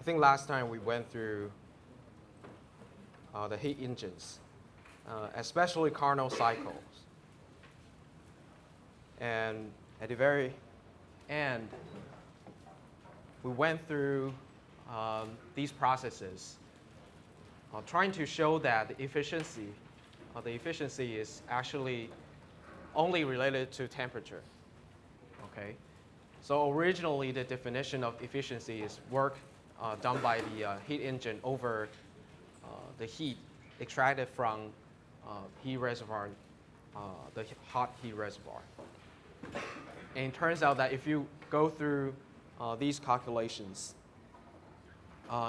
think last time we went through the heat engines, especially Carnot cycles. And at the very end, we went through these processes, trying to show that the efficiency is actually only related to temperature. Okay, so originally the definition of efficiency is work done by the heat engine over the heat extracted from heat reservoir, the hot heat reservoir. And it turns out that if you go through these calculations,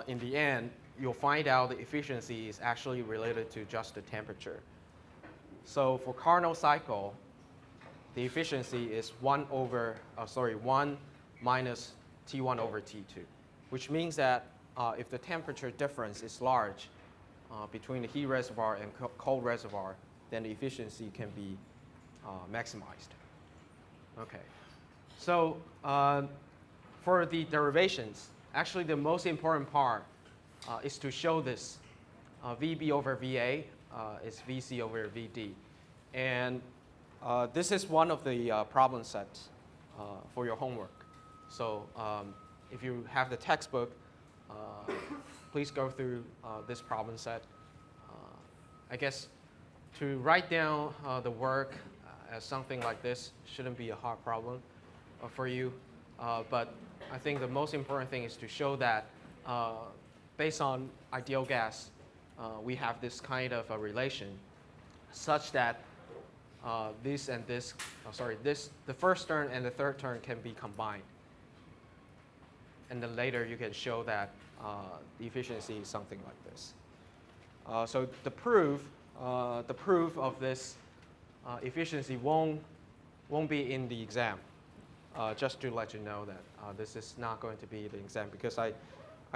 in the end, you'll find out the efficiency is actually related to just the temperature. So for Carnot cycle, the efficiency is 1 minus T1 over T2, which means that if the temperature difference is large between the heat reservoir and cold reservoir, then the efficiency can be maximized. Okay, so for the derivations, actually the most important part is to show this. VB over VA is VC over VD. And this is one of the problem sets for your homework. So if you have the textbook, please go through this problem set. I guess to write down the work as something like this shouldn't be a hard problem for you. But I think the most important thing is to show that based on ideal gas, we have this kind of a relation such that the first term and the third term can be combined. And then later you can show that the efficiency is something like this. So the proof of this efficiency won't be in the exam. Just to let you know that this is not going to be the exam, because I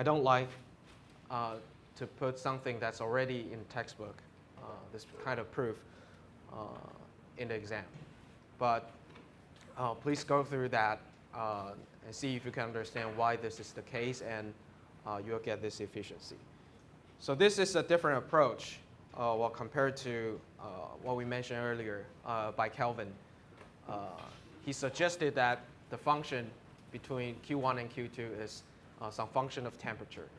don't like to put something that's already in textbook, this kind of proof, in the exam. But please go through that and see if you can understand why this is the case, and you'll get this efficiency. So this is a different approach compared to what we mentioned earlier by Kelvin. He suggested that the function between Q1 and Q2 is some function of temperature.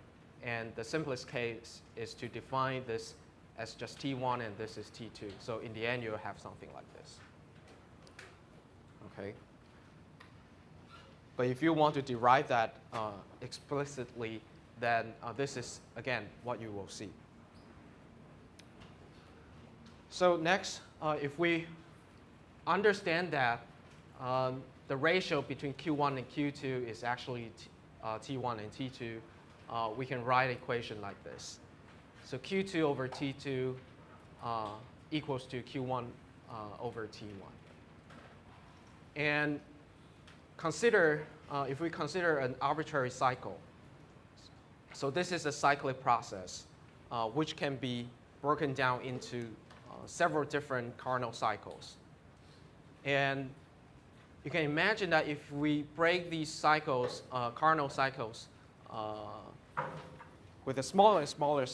And the simplest case is to define this as just T1 and this is T2. So in the end, you'll have something like this. Okay. But if you want to derive that explicitly, then this is, again, what you will see. So next, if we understand that the ratio between Q1 and Q2 is actually T1 and T2, we can write an equation like this. So Q2 over T2 equals to Q1 over T1. And if we consider an arbitrary cycle, so this is a cyclic process which can be broken down into several different Carnot cycles. And you can imagine that if we break these cycles, Carnot cycles, with the smaller and smaller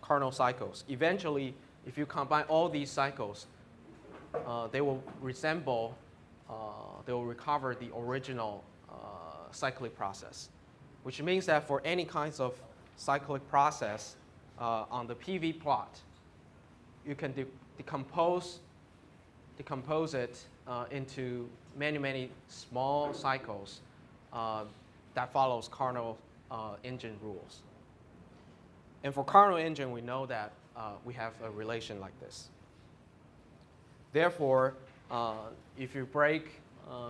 Carnot cycles, eventually, if you combine all these cycles, they will recover the original cyclic process, which means that for any kinds of cyclic process on the PV plot, you can decompose it into many, many small cycles that follows Carnot engine rules. And for Carnot engine, we know that we have a relation like this. Therefore, if you break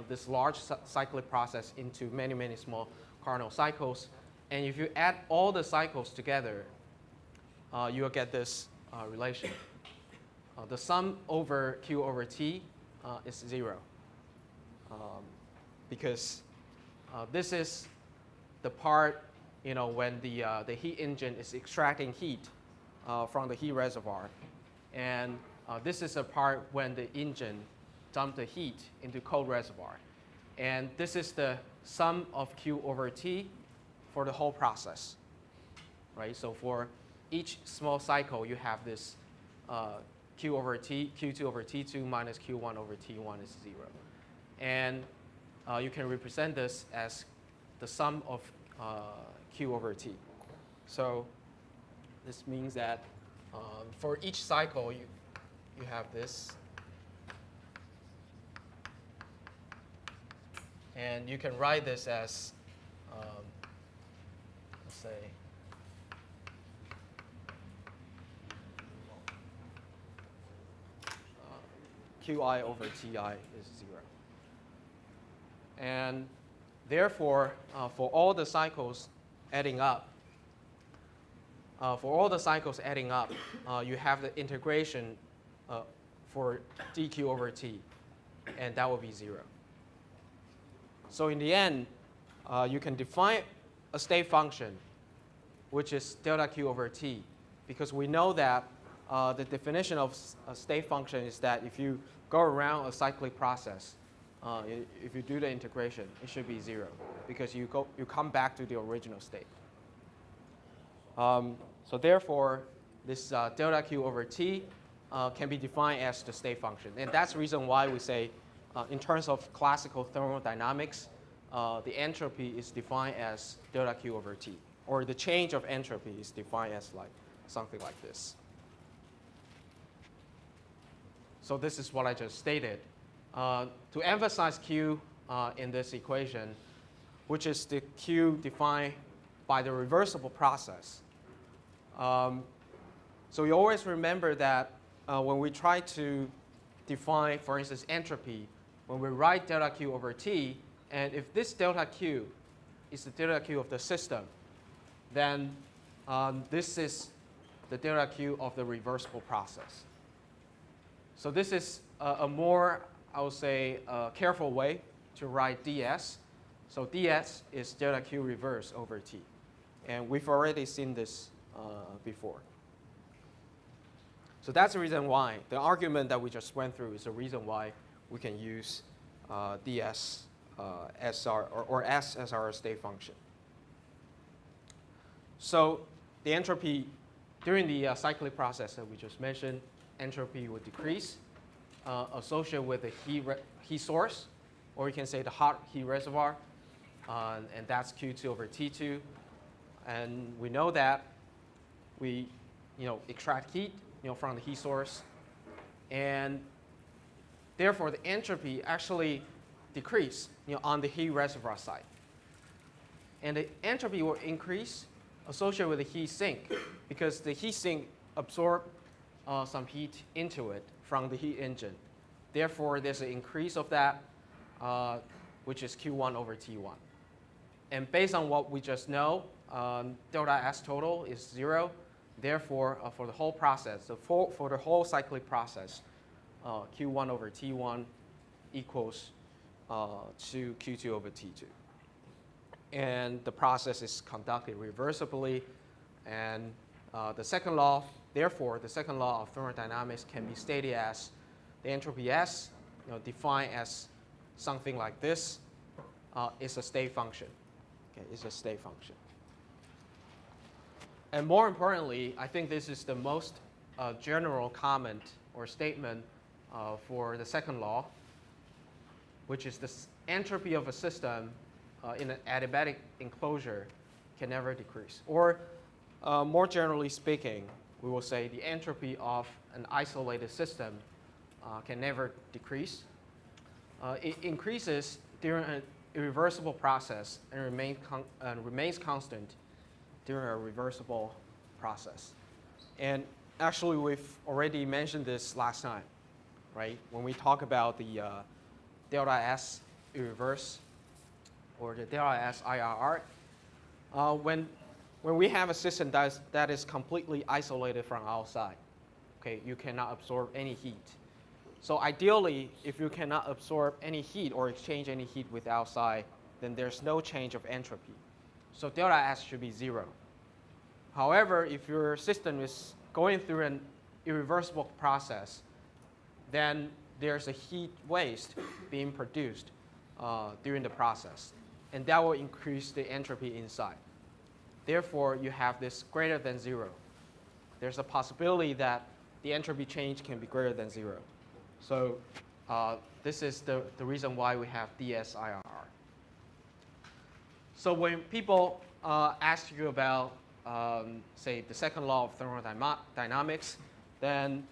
this large cyclic process into many, many small Carnot cycles, and if you add all the cycles together, you'll get this relation. The sum over Q over T is 0, because this is the part when the heat engine is extracting heat from the heat reservoir, and this is a part when the engine dumps the heat into cold reservoir, and this is the sum of Q over T for the whole process, right? So for each small cycle, you have this Q over T, Q2 over T2 minus Q1 over T1 is 0. And you can represent this as the sum of Q over T. So this means that for each cycle, you have this. And you can write this as, let's say, Qi over Ti is 0. And therefore, for all the cycles adding up, you have the integration for dq over t, and that will be 0. So in the end, you can define a state function, which is delta q over t, because we know that the definition of a state function is that if you go around a cyclic process, if you do the integration, it should be 0, because you come back to the original state. So therefore, this delta q over t can be defined as the state function. And that's the reason why we say, in terms of classical thermodynamics, the entropy is defined as delta q over t, or the change of entropy is defined as like something like this. So this is what I just stated. To emphasize Q in this equation, which is the Q defined by the reversible process. So you always remember that when we try to define, for instance, entropy, when we write delta Q over T, and if this delta Q is the delta Q of the system, then this is the delta Q of the reversible process. So this is a more, I would say, careful way to write ds. So ds is delta Q reverse over T. And we've already seen this before. So that's the reason why, the argument that we just went through is the reason why we can use ds as or S as our state function. So the entropy during the cyclic process that we just mentioned, entropy would decrease associated with the heat source, or you can say the hot heat reservoir, and that's Q2 over T2. And we know that we extract heat from the heat source, and therefore the entropy actually decrease on the heat reservoir side. And the entropy will increase associated with the heat sink, because the heat sink absorbs some heat into it from the heat engine. Therefore, there's an increase of that, which is Q1 over T1. And based on what we just know, delta S total is 0. Therefore, for the whole process, so for the whole cyclic process, Q1 over T1 equals to Q2 over T2. And the process is conducted reversibly. And the second law, therefore, the second law of thermodynamics can be stated as the entropy S, defined as something like this, is a state function. Okay, it's a state function. And more importantly, I think this is the most general comment or statement for the second law, which is the entropy of a system in an adiabatic enclosure can never decrease. Or more generally speaking, we will say the entropy of an isolated system can never decrease. It increases during an irreversible process and remains constant during a reversible process. And actually, we've already mentioned this last time, right? When we talk about the delta S irreverse or the delta S IRR, when we have a system that is completely isolated from outside, okay, you cannot absorb any heat. So ideally, if you cannot absorb any heat or exchange any heat with outside, then there's no change of entropy. So delta S should be 0. However, if your system is going through an irreversible process, then there's a heat waste being produced during the process. And that will increase the entropy inside. Therefore, you have this greater than 0. There's a possibility that the entropy change can be greater than 0. So this is the reason why we have dsIRR. So when people ask you about, say, the second law of thermodynamics, then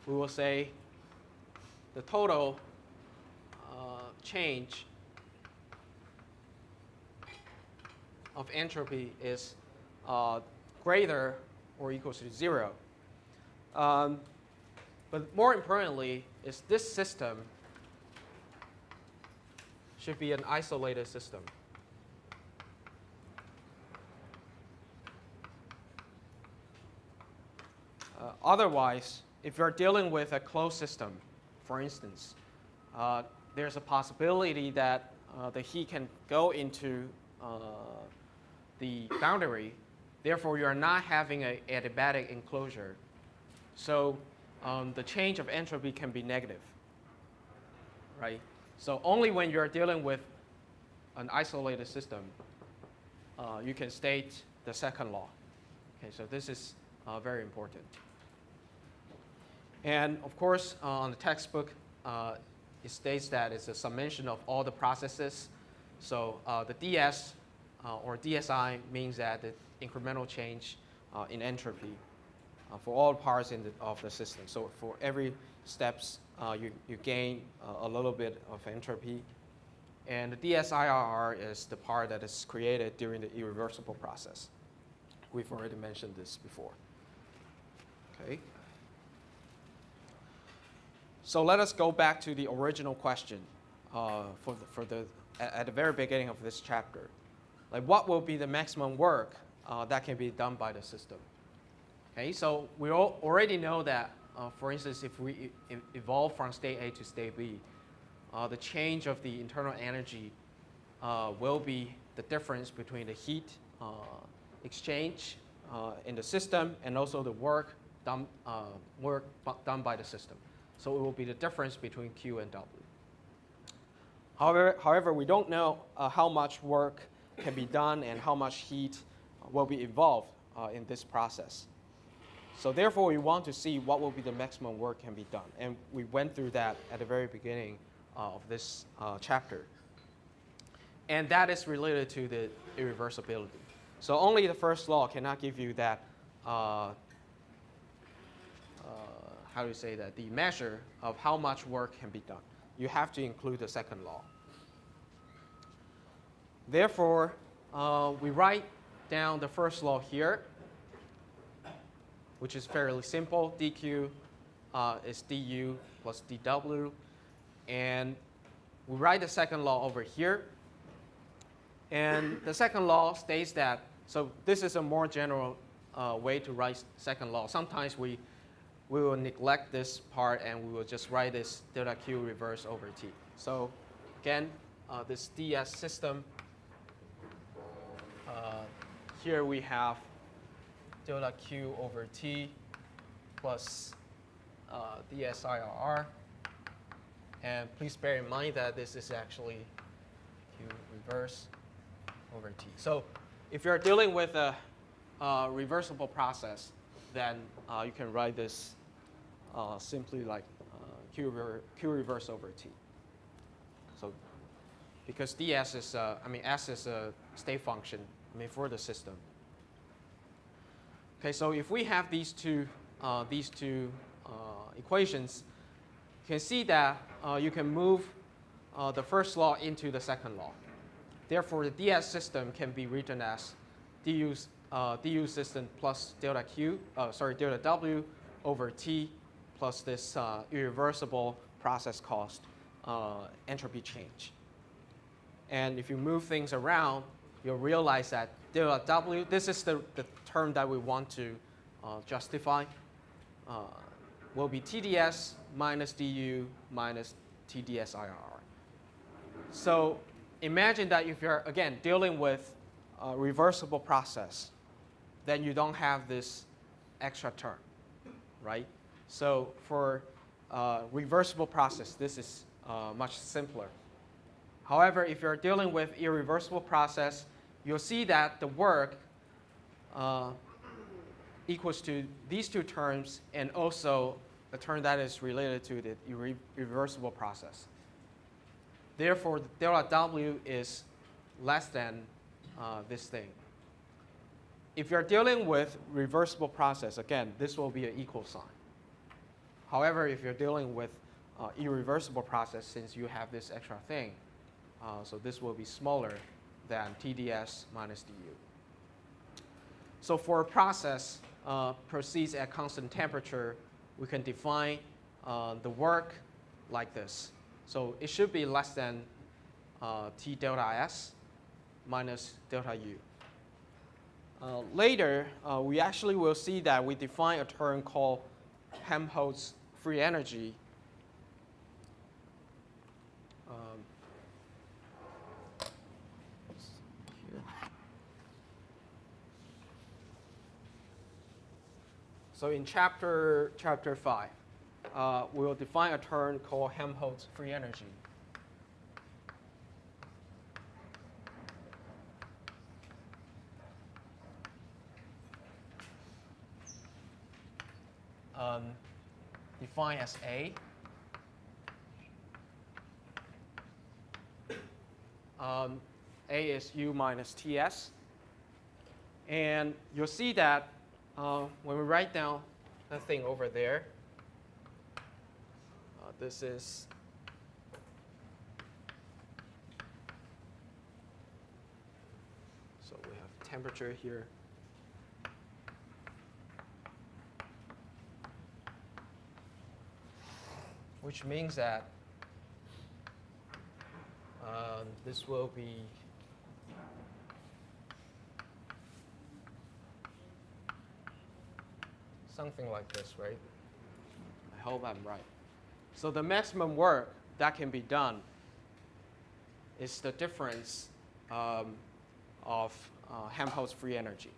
we will say the total change of entropy is greater or equals to 0. But more importantly, is this system should be an isolated system. Otherwise, if you're dealing with a closed system, for instance, there's a possibility that the heat can go into the boundary. Therefore, you're not having an adiabatic enclosure. So the change of entropy can be negative, right? So only when you're dealing with an isolated system, you can state the second law. Okay, so this is very important. And of course, on the textbook, it states that it's a summation of all the processes. So the ds or dsi means that the incremental change in entropy for all parts of the system. So for every steps, you gain a little bit of entropy. And the dsIRR is the part that is created during the irreversible process. We've already mentioned this before. Okay. So let us go back to the original question at the very beginning of this chapter. Like, what will be the maximum work that can be done by the system? Okay, so we already know that, for instance, if we evolve from state A to state B, the change of the internal energy will be the difference between the heat exchange in the system and also the work done by the system. So it will be the difference between Q and W. However, we don't know how much work can be done and how much heat will be involved in this process. So therefore, we want to see what will be the maximum work can be done. And we went through that at the very beginning of this chapter. And that is related to the irreversibility. So only the first law cannot give you that, how do you say that, the measure of how much work can be done. You have to include the second law. Therefore, we write down the first law here, which is fairly simple. dq is du plus dw. And we write the second law over here. And the second law states that, so this is a more general way to write second law. Sometimes we will neglect this part and we will just write this delta q reverse over t. So again, this ds system, here we have delta q over t plus dsIRR. And please bear in mind that this is actually q reverse over t. So if you're dealing with a reversible process, then you can write this simply like q reverse over t. So because ds is, s is a state function, for the system. Okay, so if we have these two equations, you can see that you can move the first law into the second law. Therefore, the ds system can be written as du system plus delta w over t plus this irreversible process cost entropy change. And if you move things around, you'll realize that delta w, this is the term that we want to justify, will be TDS minus du minus TDSIRR. So imagine that if you're, again, dealing with a reversible process, then you don't have this extra term, right? So for reversible process, this is much simpler. However, if you're dealing with irreversible process, you'll see that the work equals to these two terms and also a term that is related to the irreversible process. Therefore, delta W is less than this thing. If you're dealing with reversible process, again, this will be an equal sign. However, if you're dealing with irreversible process, since you have this extra thing, so this will be smaller than TdS minus du. So for a process proceeds at constant temperature, we can define the work like this. So it should be less than T delta S minus delta U. Later, we actually will see that we define a term called Helmholtz free energy. So in chapter 5, we will define a term called Helmholtz free energy. Defined as A. A is U minus TS. And you'll see that when we write down that thing over there, this is so we have temperature here. Which means that this will be something like this, right? I hope I'm right. So the maximum work that can be done is the difference of Helmholtz free energy.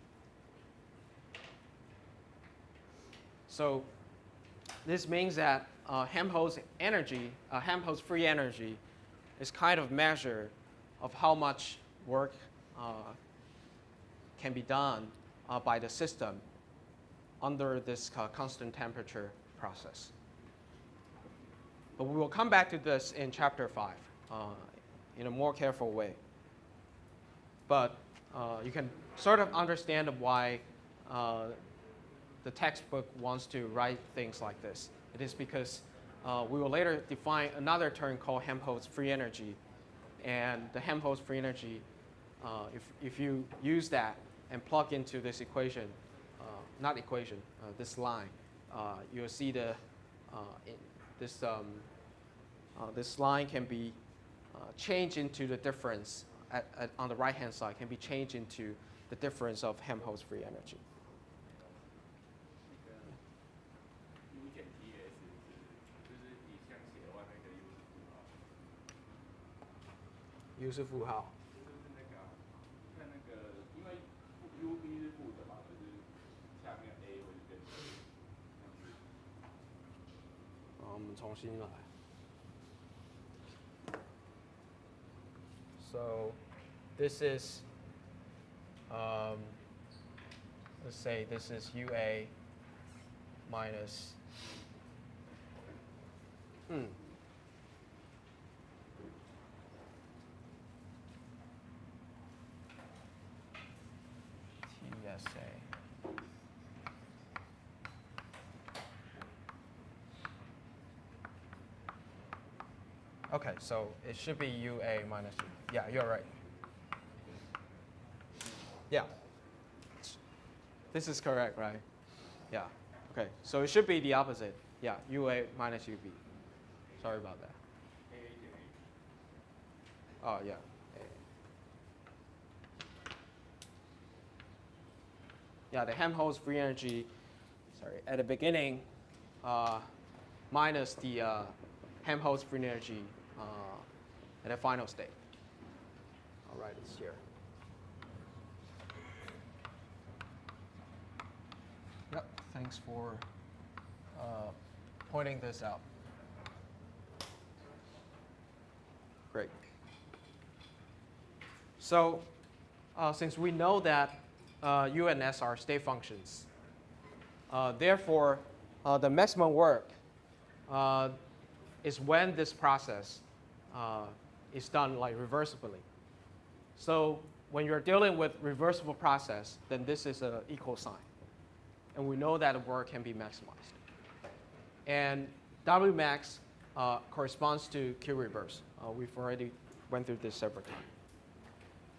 So this means that Helmholtz free energy is kind of measure of how much work can be done by the system under this constant temperature process. But we will come back to this in chapter 5 in a more careful way. But you can sort of understand why the textbook wants to write things like this. It is because we will later define another term called Helmholtz free energy. And the Helmholtz free energy, if you use that and plug into this equation, this line, you'll see this line can be changed into the difference on the right-hand side, can be changed into the difference of Helmholtz free energy. U 是负号。我们重新来。So this is, let's say this is UA minus, TSA. Okay, so it should be UA minus U. Yeah, you're right. Yeah. This is correct, right? Yeah. Okay, so it should be the opposite. Yeah, UA minus UB. Sorry about that. Oh, yeah. Yeah, the Helmholtz free energy, at the beginning, minus the Helmholtz free energy at the final state. All right, it's here. Yep, thanks for pointing this out. Great. So since we know that U and S are state functions. Therefore, the maximum work is when this process is done like reversibly. So when you're dealing with reversible process, then this is an equal sign. And we know that work can be maximized. And Wmax corresponds to Q reverse. We've already went through this several times.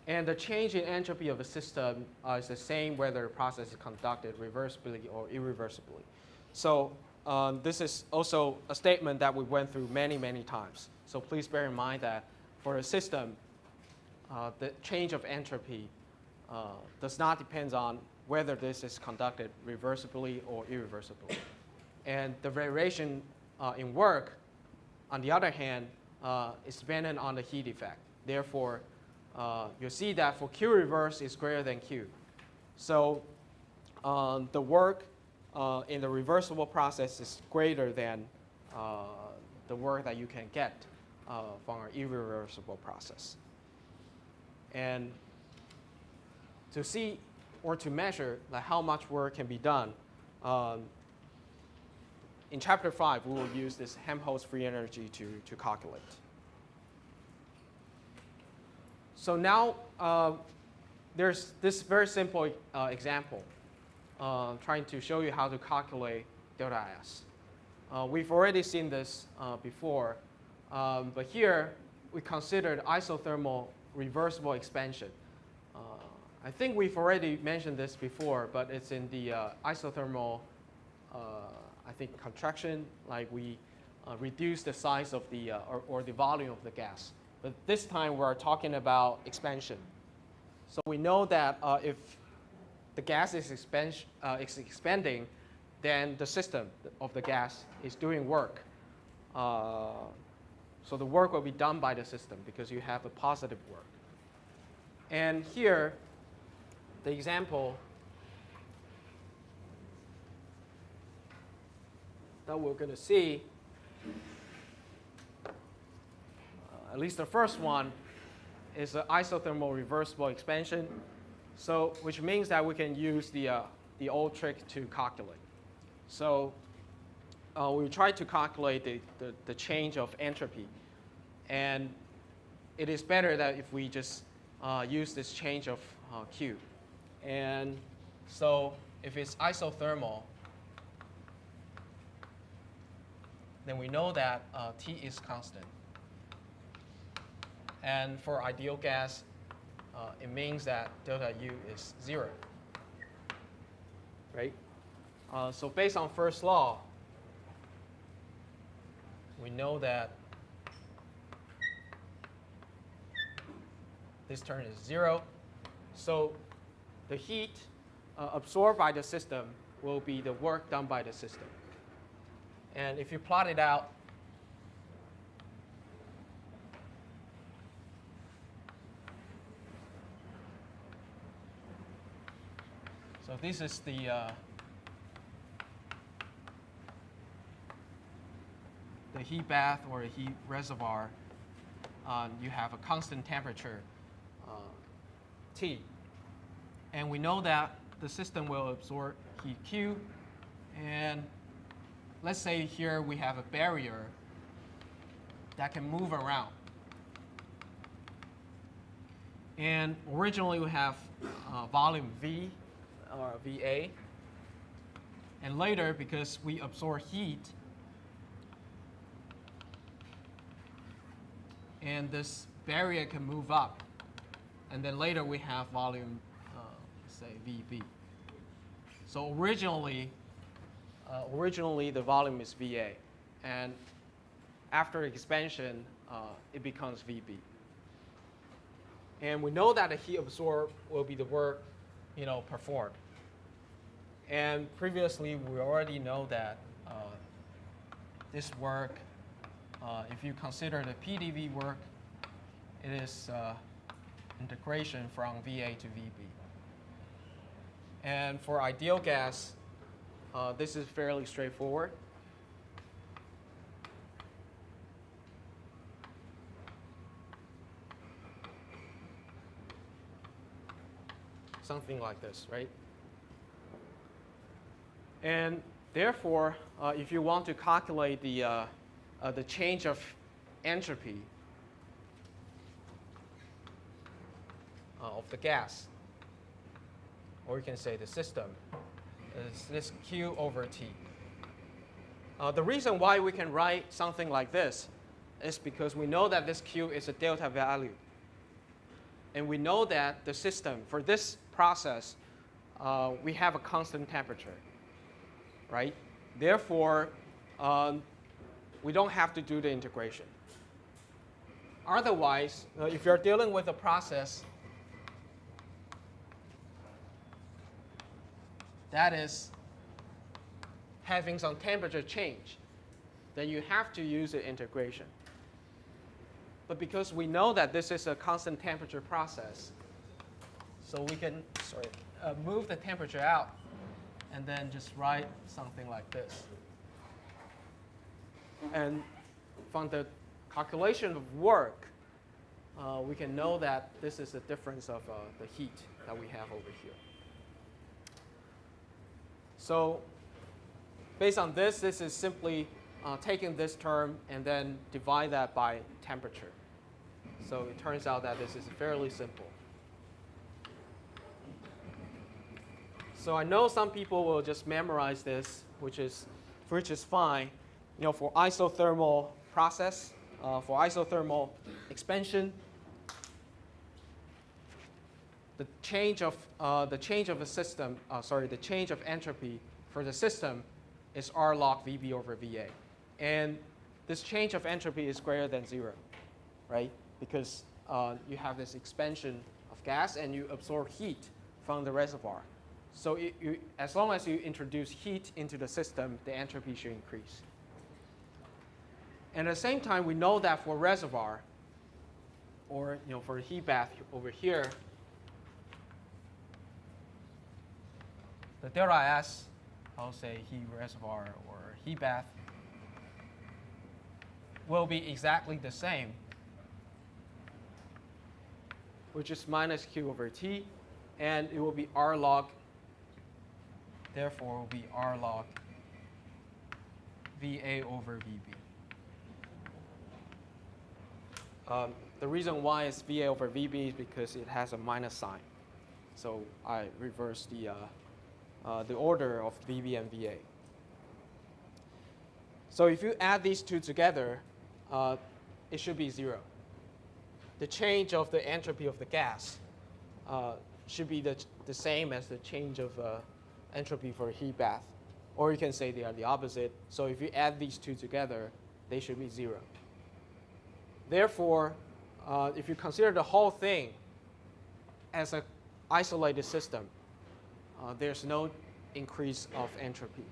And the change in entropy of a system is the same whether the process is conducted reversibly or irreversibly. So this is also a statement that we went through many, many times. So please bear in mind that for a system, the change of entropy does not depend on whether this is conducted reversibly or irreversibly. And the variation in work, on the other hand, is dependent on the heat effect. Therefore, you'll see that for Q reverse is greater than Q. So the work in the reversible process is greater than the work that you can get from an irreversible process. And to see or to measure like how much work can be done, in Chapter 5, we will use this Helmholtz free energy to calculate. So now there's this very simple example trying to show you how to calculate delta S. We've already seen this before, but here we considered isothermal reversible expansion. I think we've already mentioned this before, but it's in the isothermal, I think, contraction, like we reduce the size of the, or the volume of the gas. But this time we're talking about expansion. So we know that if the gas is expanding, then the system of the gas is doing work. So the work will be done by the system because you have a positive work. And here, the example that we're going to see, at least the first one, is an isothermal reversible expansion, so which means that we can use the old trick to calculate. So we try to calculate the change of entropy, and it is better that if we just use this change of Q. And so if it's isothermal, then we know that T is constant. And for ideal gas, it means that delta U is 0. Right? So based on first law, we know that this term is 0. So the heat absorbed by the system will be the work done by the system. And if you plot it out, so this is the heat bath or a heat reservoir. You have a constant temperature, T. And we know that the system will absorb heat Q. And let's say here we have a barrier that can move around. And originally we have volume V, or VA. And later, because we absorb heat, and this barrier can move up. And then later we have volume, say, VB. So originally the volume is VA. And after expansion, it becomes VB. And we know that the heat absorbed will be the work performed. And previously, we already know that this work, if you consider the PDV work, it is integration from VA to VB. And for ideal gas, this is fairly straightforward. something like this, right? And therefore, if you want to calculate the change of entropy of the gas, or you can say the system, is this Q over T. The reason why we can write something like this is because we know that this Q is a delta value. And we know that the system, for this process, we have a constant temperature, right? Therefore, we don't have to do the integration. Otherwise, if you're dealing with a process that is having some temperature change, then you have to use the integration. But because we know that this is a constant temperature process, so we can move the temperature out and then just write something like this. And from the calculation of work, we can know that this is the difference of the heat that we have over here. So based on this, this is simply taking this term and then divide that by temperature. So it turns out that this is fairly simple. So I know some people will just memorize this, which is fine. You know, for isothermal process, for isothermal expansion, the change of a system, the change of entropy for the system is R log VB over VA. And this change of entropy is greater than 0, right? Because you have this expansion of gas and you absorb heat from the reservoir. So as long as you introduce heat into the system, the entropy should increase. And at the same time, we know that for reservoir, or for a heat bath over here, the delta S, I'll say heat reservoir or heat bath, will be exactly the same, which is minus Q over T, and it will be R log, therefore it will be R log VA over VB. The reason why it's VA over VB is because it has a minus sign. So I reverse the order of VB and VA. So if you add these two together, it should be 0. The change of the entropy of the gas should be the same as the change of entropy for a heat bath. Or you can say they are the opposite. So if you add these two together, they should be 0. Therefore, if you consider the whole thing as an isolated system, there's no increase of entropy.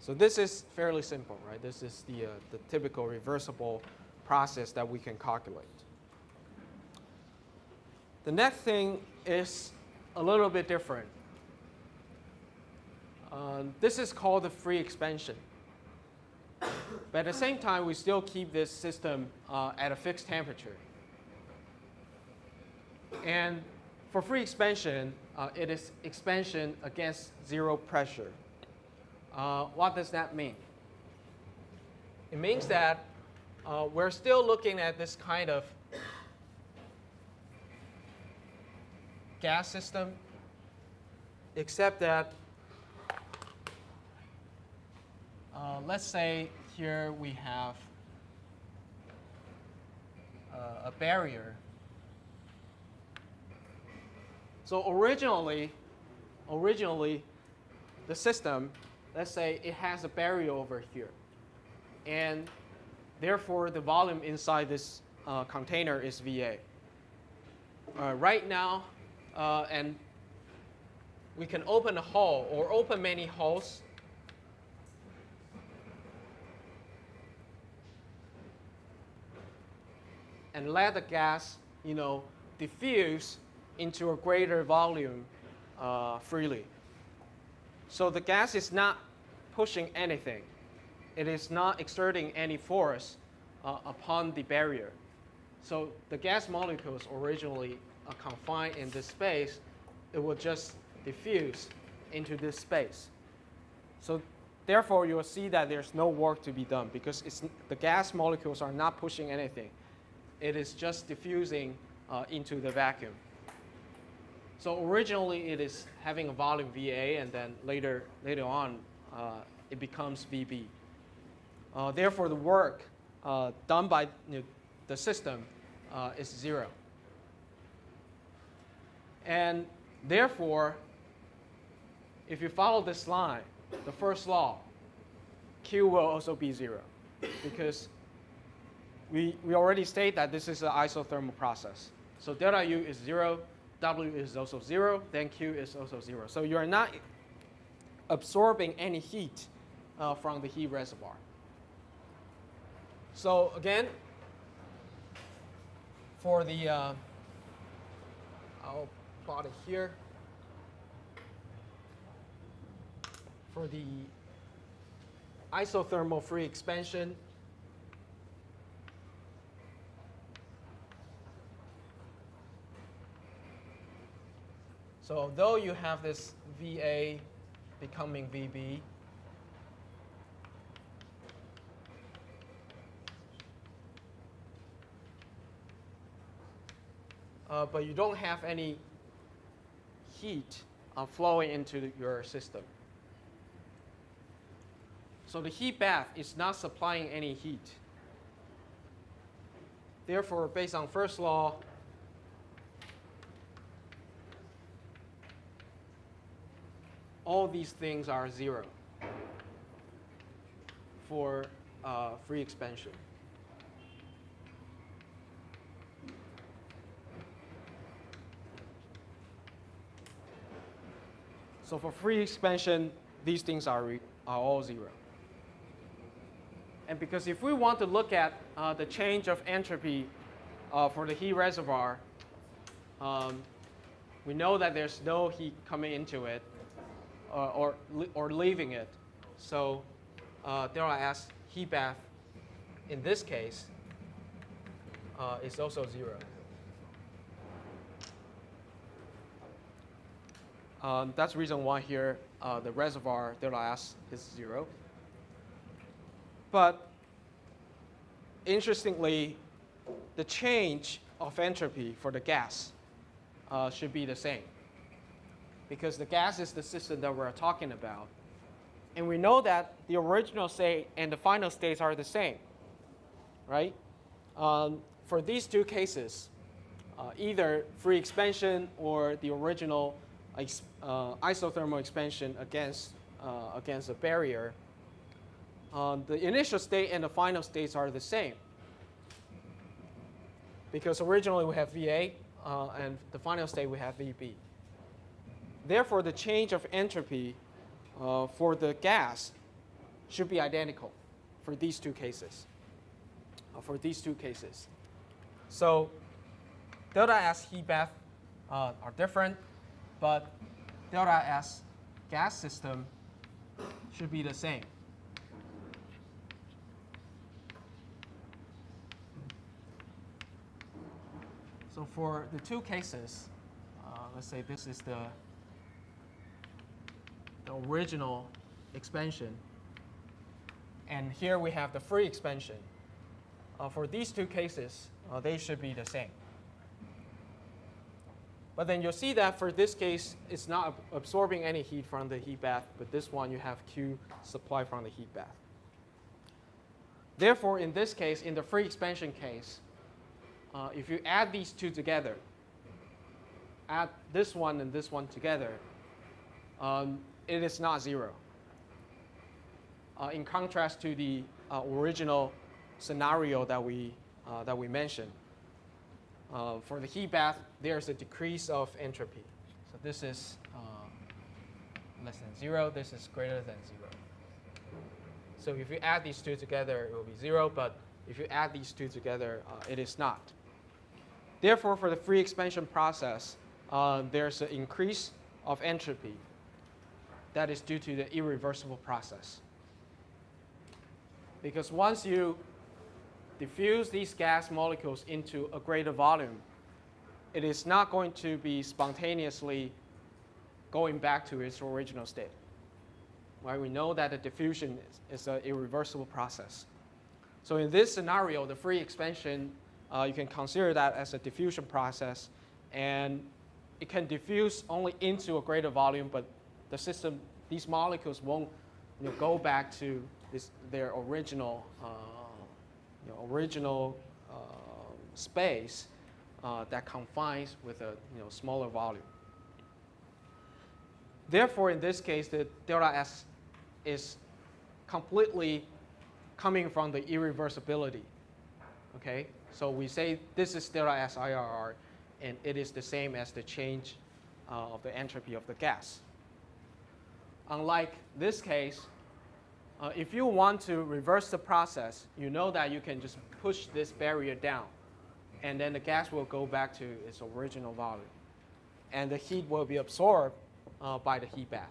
So this is fairly simple, right? This is the typical reversible process that we can calculate. The next thing is a little bit different. This is called the free expansion. But at the same time, we still keep this system at a fixed temperature. And for free expansion, it is expansion against 0 pressure. What does that mean? It means that we're still looking at this kind of gas system, except that let's say here we have a barrier. So originally, the system, let's say it has a barrier over here. And therefore, the volume inside this container is VA. Right now, and we can open a hole or open many holes. And let the gas, diffuse into a greater volume freely. So the gas is not pushing anything. It is not exerting any force upon the barrier. So the gas molecules originally confined in this space, it will just diffuse into this space. So therefore, you will see that there's no work to be done because the gas molecules are not pushing anything. It is just diffusing into the vacuum. So originally, it is having a volume VA, and then later on, it becomes VB. Therefore, the work done by the system is 0. And therefore, if you follow this line, the first law, Q will also be 0, because we already state that this is an isothermal process. So delta U is 0, W is also 0, then Q is also 0. So you are not absorbing any heat from the heat reservoir. So again, for the, I'll plot it here. For the isothermal free expansion, so although you have this VA becoming VB, but you don't have any heat flowing into your system. So the heat bath is not supplying any heat. Therefore, based on first law, all these things are 0 for free expansion. So for free expansion, these things are all 0. And because if we want to look at the change of entropy for the heat reservoir, we know that there's no heat coming into it or leaving it. So delta S heat bath in this case is also 0. That's the reason why here the reservoir delta S is 0. But interestingly, the change of entropy for the gas should be the same, because the gas is the system that we're talking about. And we know that the original state and the final states are the same, right? For these two cases, either free expansion or the original isothermal expansion against a barrier, the initial state and the final states are the same, because originally we have VA and the final state we have VB. Therefore, the change of entropy for the gas should be identical for these two cases. So delta S heat bath are different, but delta S gas system should be the same. So for the two cases, let's say this is the original expansion, and here we have the free expansion. For these two cases, they should be the same. But then you'll see that for this case, it's not absorbing any heat from the heat bath, but this one you have Q supply from the heat bath. Therefore, in this case, in the free expansion case, if you add these two together, add this one and this one together, it is not 0. In contrast to the original scenario that we mentioned. For the heat bath, there's a decrease of entropy. So this is less than 0. This is greater than 0. So if you add these two together, it will be 0. But if you add these two together, it is not. Therefore, for the free expansion process, there's an increase of entropy that is due to the irreversible process. Because once you diffuse these gas molecules into a greater volume, it is not going to be spontaneously going back to its original state. Right? We know that the diffusion is an irreversible process. So in this scenario, the free expansion, you can consider that as a diffusion process, and it can diffuse only into a greater volume, but the system, these molecules won't go back to their original, space that confines with a smaller volume. Therefore, in this case, the delta S is completely coming from the irreversibility. Okay, so we say this is delta S IRR, and it is the same as the change of the entropy of the gas. Unlike this case, if you want to reverse the process, you know that you can just push this barrier down, and then the gas will go back to its original volume, and the heat will be absorbed by the heat bath.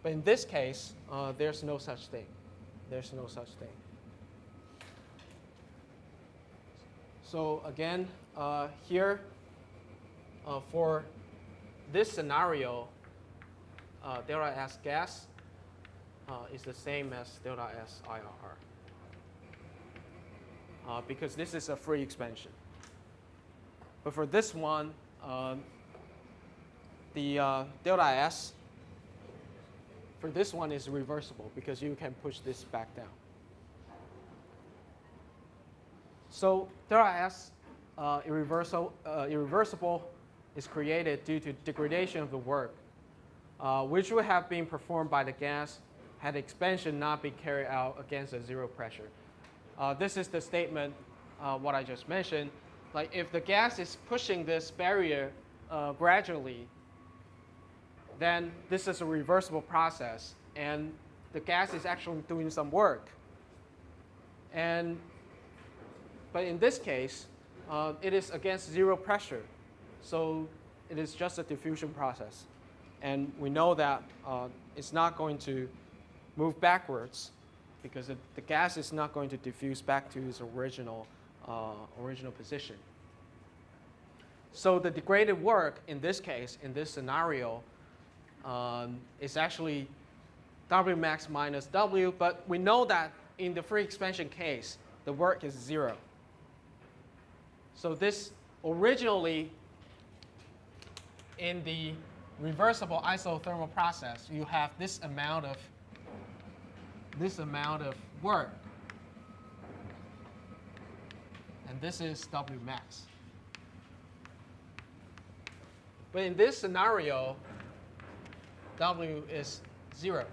But in this case, there's no such thing. There's no such thing. So again, here, for this scenario, delta S gas is the same as delta S IRR, because this is a free expansion. But for this one, the delta S for this one is reversible because you can push this back down. So delta S irreversible is created due to degradation of the work, which would have been performed by the gas had expansion not been carried out against a zero pressure. This is the statement, what I just mentioned. Like if the gas is pushing this barrier gradually, then this is a reversible process, and the gas is actually doing some work. But in this case, it is against zero pressure, so it is just a diffusion process. And we know that it's not going to move backwards because the gas is not going to diffuse back to its original position. So the degraded work in this case, in this scenario, is actually W max minus W, but we know that in the free expansion case, the work is zero. So this originally, in the reversible isothermal process, you have this amount of work, and this is W max. But in this scenario, W is zero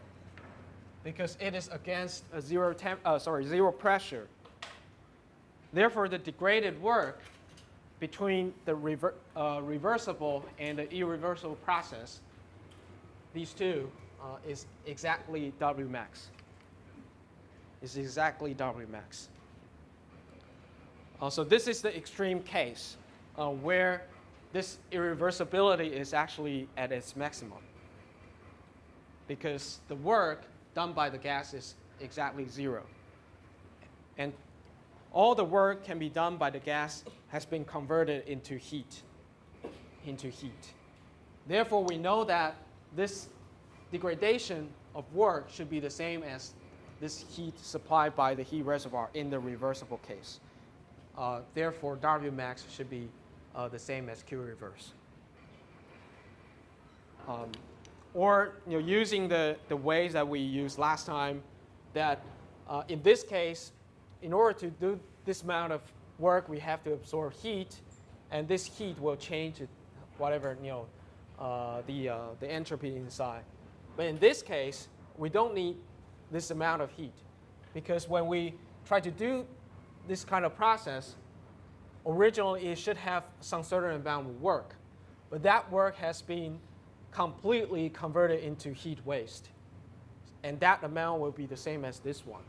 because it is against a zero pressure. Therefore, the degraded work between the reversible and the irreversible process, these two, is exactly W max. Is exactly W max. So this is the extreme case where this irreversibility is actually at its maximum, because the work done by the gas is exactly zero. And all the work can be done by the gas has been converted into heat. Therefore, we know that this degradation of work should be the same as this heat supplied by the heat reservoir in the reversible case. Therefore, W max should be the same as Q reverse. Or using the ways that we used last time, that in this case, in order to do this amount of work, we have to absorb heat, and this heat will change whatever the entropy inside. But in this case, we don't need this amount of heat, because when we try to do this kind of process, originally it should have some certain amount of work, but that work has been completely converted into heat waste, and that amount will be the same as this one.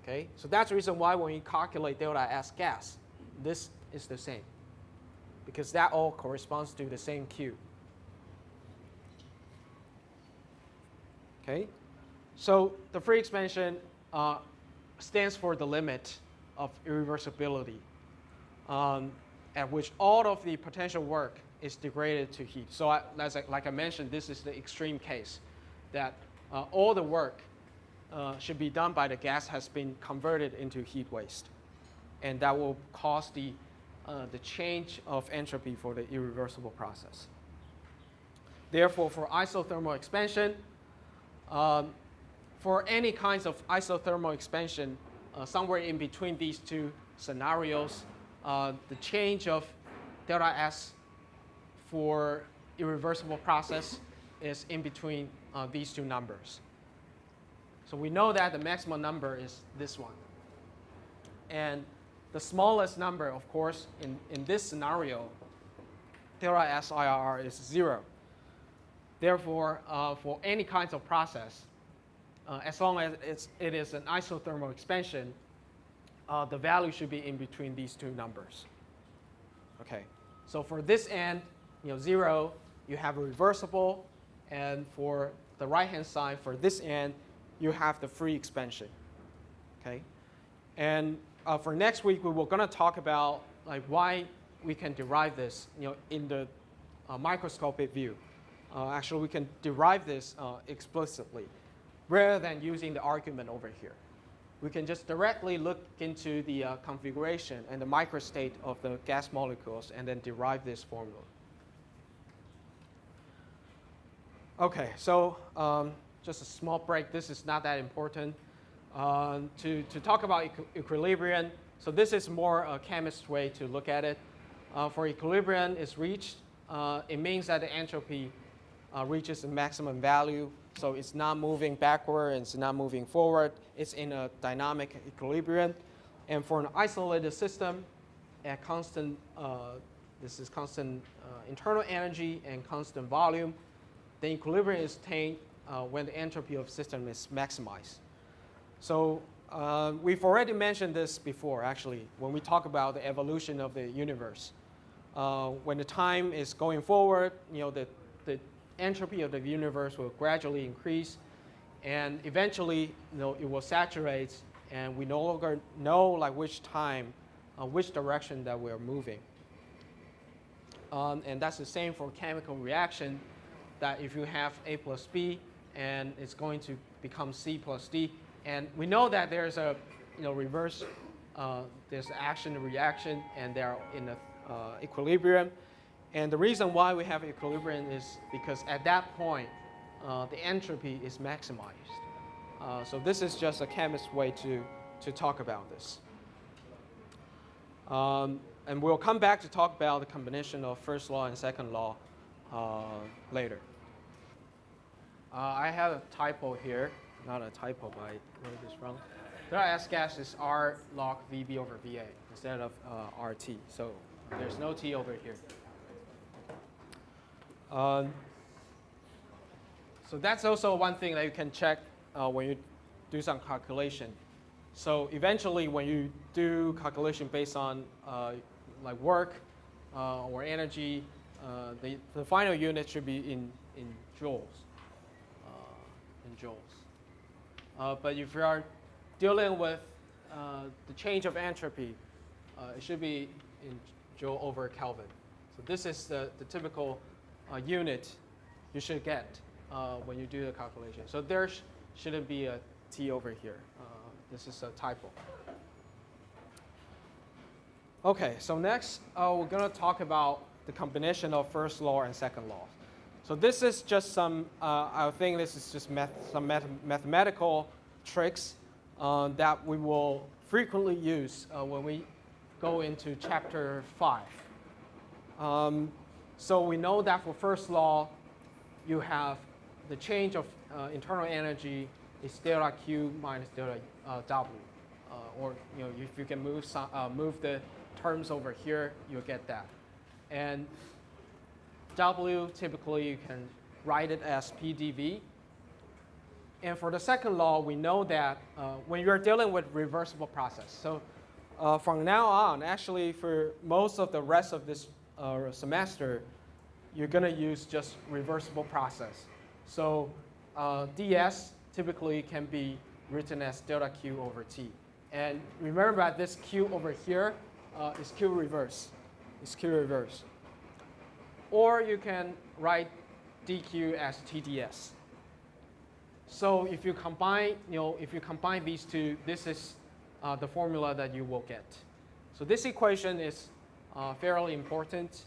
Okay, so that's the reason why when you calculate delta S gas, this is the same, because that all corresponds to the same Q. Okay, so the free expansion stands for the limit of irreversibility, at which all of the potential work is degraded to heat. So like I mentioned, this is the extreme case, that all the work should be done by the gas has been converted into heat waste. And that will cause the change of entropy for the irreversible process. Therefore, for isothermal expansion, for any kinds of isothermal expansion, somewhere in between these two scenarios, the change of delta S for irreversible process is in between these two numbers. So we know that the maximum number is this one. And the smallest number, of course, in this scenario, delta S IRR is 0. Therefore, for any kinds of process, as long as it is an isothermal expansion, the value should be in between these two numbers. Okay, so for this end, 0, you have a reversible, and for the right-hand side, for this end, you have the free expansion. Okay, and for next week, we were going to talk about why we can derive this, in the microscopic view. Actually, we can derive this explicitly, rather than using the argument over here. We can just directly look into the configuration and the microstate of the gas molecules and then derive this formula. Okay, so just a small break. This is not that important. To talk about equilibrium, so this is more a chemist's way to look at it. For equilibrium is reached, it means that the entropy reaches a maximum value. So it's not moving backward, and it's not moving forward. It's in a dynamic equilibrium. And for an isolated system at constant, this is constant internal energy and constant volume, the equilibrium is attained when the entropy of the system is maximized. So we've already mentioned this before, actually, when we talk about the evolution of the universe. When the time is going forward, the entropy of the universe will gradually increase, and eventually, it will saturate, and we no longer know which time, which direction that we're moving. And that's the same for chemical reaction, that if you have A plus B, and it's going to become C plus D, and we know that there's a reverse, there's action and reaction, and they're in a equilibrium. And the reason why we have equilibrium is because at that point, the entropy is maximized. So this is just a chemist's way to talk about this. And we'll come back to talk about the combination of first law and second law later. I have a typo here. Not a typo, but I wrote this wrong. Delta S gas is R log VB over VA instead of RT. So there's no T over here. So that's also one thing that you can check when you do some calculation. So eventually, when you do calculation based on work or energy, the final unit should be in joules. But if you are dealing with the change of entropy, it should be in joule over Kelvin. So this is the typical unit you should get when you do the calculation. So there shouldn't be a T over here. This is a typo. Okay, so next we're going to talk about the combination of first law and second law. So this is just some, I think this is just some mathematical tricks that we will frequently use when we go into chapter 5. So we know that for first law, you have the change of internal energy is delta Q minus delta W. Or if you can move the terms over here, you'll get that. And W, typically you can write it as PdV. And for the second law, we know that when you're dealing with reversible process. So from now on, actually for most of the rest of this semester, you're going to use just reversible process. So ds typically can be written as delta Q over T. And remember that this Q over here is Q reverse. It's Q reverse. Or you can write dq as TdS. So if you combine, these two, this is the formula that you will get. So this equation is fairly important.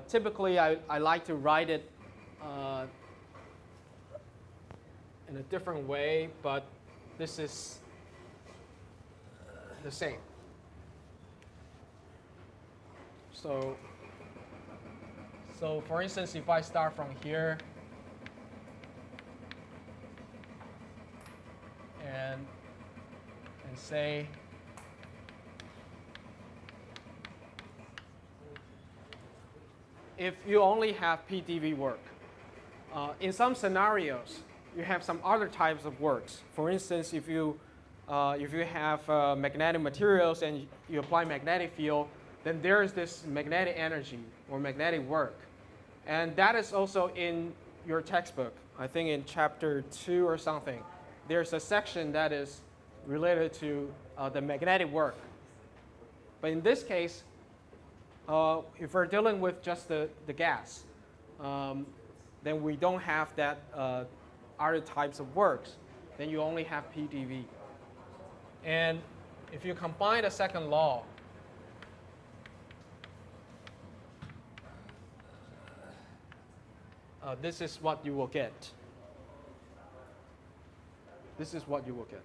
Typically, I like to write it in a different way, but this is the same. So for instance, if I start from here and say if you only have PDV work, in some scenarios you have some other types of works. For instance, if you have magnetic materials and you apply magnetic field, then there is this magnetic energy or magnetic work. And that is also in your textbook. I think in chapter 2 or something, there's a section that is related to the magnetic work. But in this case, if we're dealing with just the gas, then we don't have that other types of works. Then you only have PDV. And if you combine the second law, this is what you will get. This is what you will get.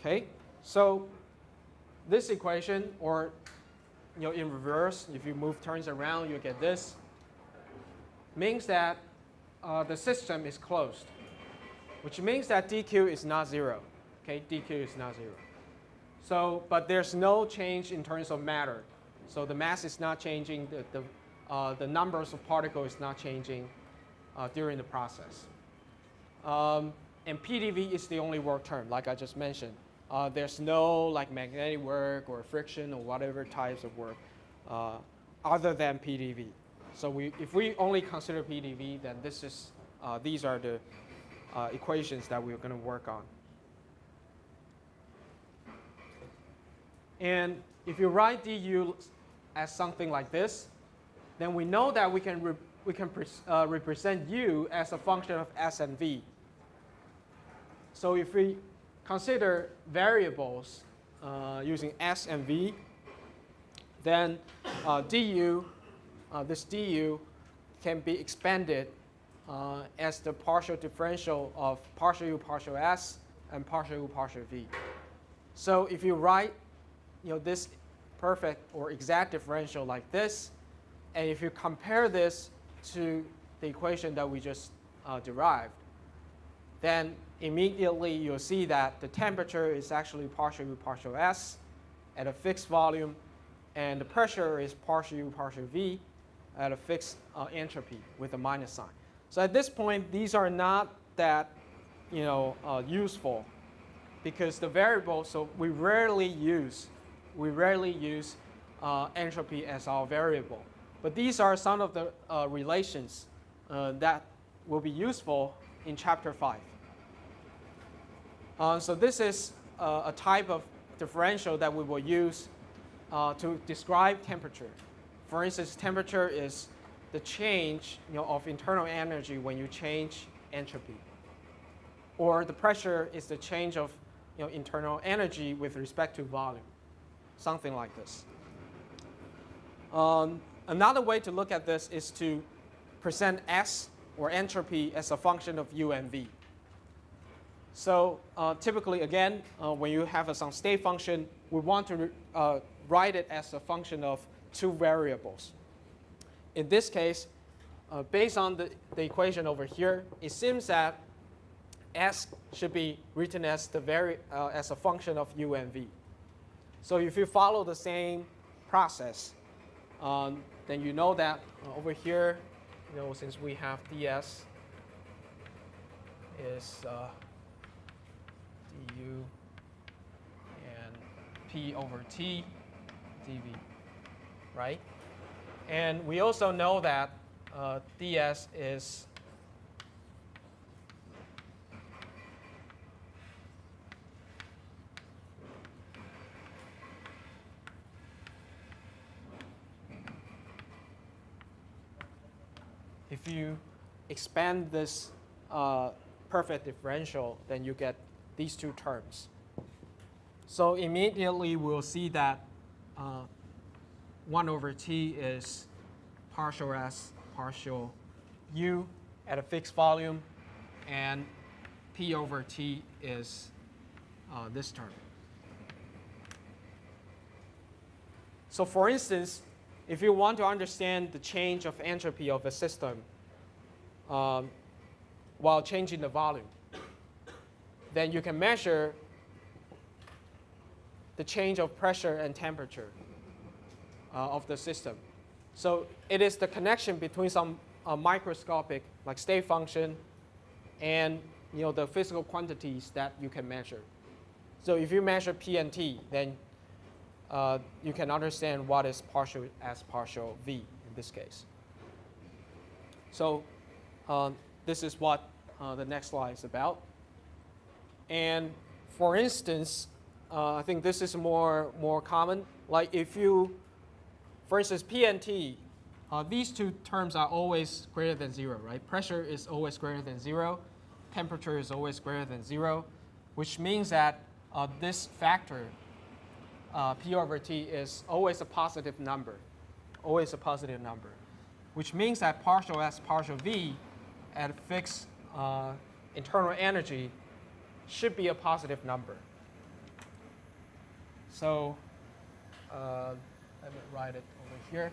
Okay, so this equation, or in reverse, if you move terms around, you get this, means that the system is closed, which means that dq is not 0. Okay, dq is not 0. So, but there's no change in terms of matter. So the mass is not changing, the numbers of particles is not changing during the process. And PDV is the only work term, like I just mentioned. There's no like magnetic work or friction or whatever types of work other than PDV. So if we only consider PDV, then these are the equations that we're going to work on. And if you write du as something like this, then we know that we can represent u as a function of s and v. So if we consider variables using s and v, then this du can be expanded as the partial differential of partial u partial s and partial u partial v. So if you write this perfect or exact differential like this, and if you compare this to the equation that we just derived, then immediately you'll see that the temperature is actually partial U partial S at a fixed volume, and the pressure is partial U partial V at a fixed entropy with a minus sign. So at this point, these are not that useful, because the variable, so we rarely use entropy as our variable. But these are some of the relations that will be useful in chapter 5. So this is a type of differential that we will use to describe temperature. For instance, temperature is the change of internal energy when you change entropy. Or the pressure is the change of internal energy with respect to volume. Something like this. Another way to look at this is to present S or entropy as a function of U and V. So typically, again, when you have some state function, we want to write it as a function of two variables. In this case, based on the equation over here, it seems that S should be written as as a function of U and V. So if you follow the same process, then you know that over here, since we have ds is du and p over t dv, right? And we also know that ds is if you expand this perfect differential, then you get these two terms. So immediately we'll see that 1 over t is partial s partial u at a fixed volume, and p over t is this term. So for instance, if you want to understand the change of entropy of a system while changing the volume, then you can measure the change of pressure and temperature of the system. So it is the connection between some microscopic, like state function, and the physical quantities that you can measure. So if you measure P and T, then you can understand what is partial S partial V in this case. So this is what the next slide is about. And for instance, I think this is more common. Like if you, for instance, P and T, these two terms are always greater than 0, right? Pressure is always greater than 0. Temperature is always greater than 0, which means that this factor, P over T, is always a positive number, which means that partial S partial V at fixed internal energy should be a positive number. So let me write it over here.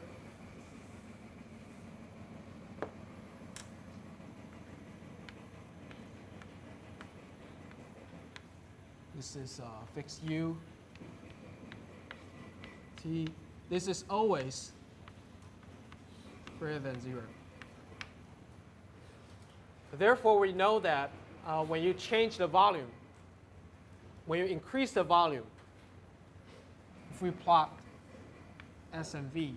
This is fixed U, T. This is always greater than 0. Therefore, we know that when you change the volume, when you increase the volume, if we plot S and V,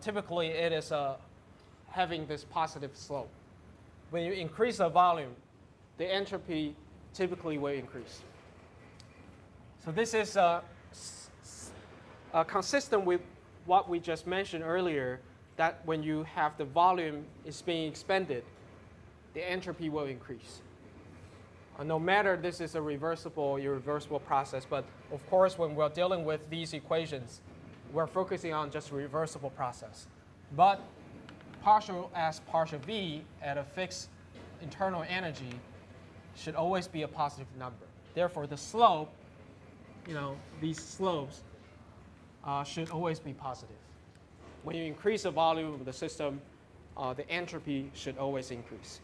typically it is having this positive slope. When you increase the volume, the entropy typically will increase. So this is consistent with what we just mentioned earlier, that when you have the volume is being expanded, the entropy will increase. No matter this is a reversible or irreversible process, but of course when we're dealing with these equations, we're focusing on just a reversible process. But partial S partial V at a fixed internal energy should always be a positive number. Therefore, the slope, these slopes should always be positive. When you increase the volume of the system, the entropy should always increase.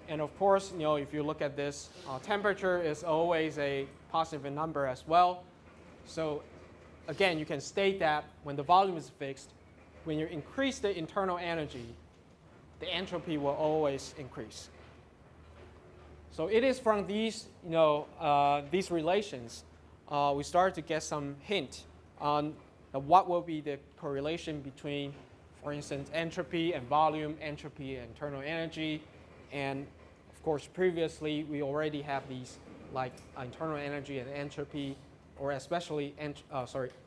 And of course, if you look at this, temperature is always a positive number as well. So again, you can state that when the volume is fixed, when you increase the internal energy, the entropy will always increase. So it is from these, these relations, we start to get some hint on what will be the correlation between, for instance, entropy and volume, entropy and internal energy, and of course, previously we already have these like internal energy and entropy, or especially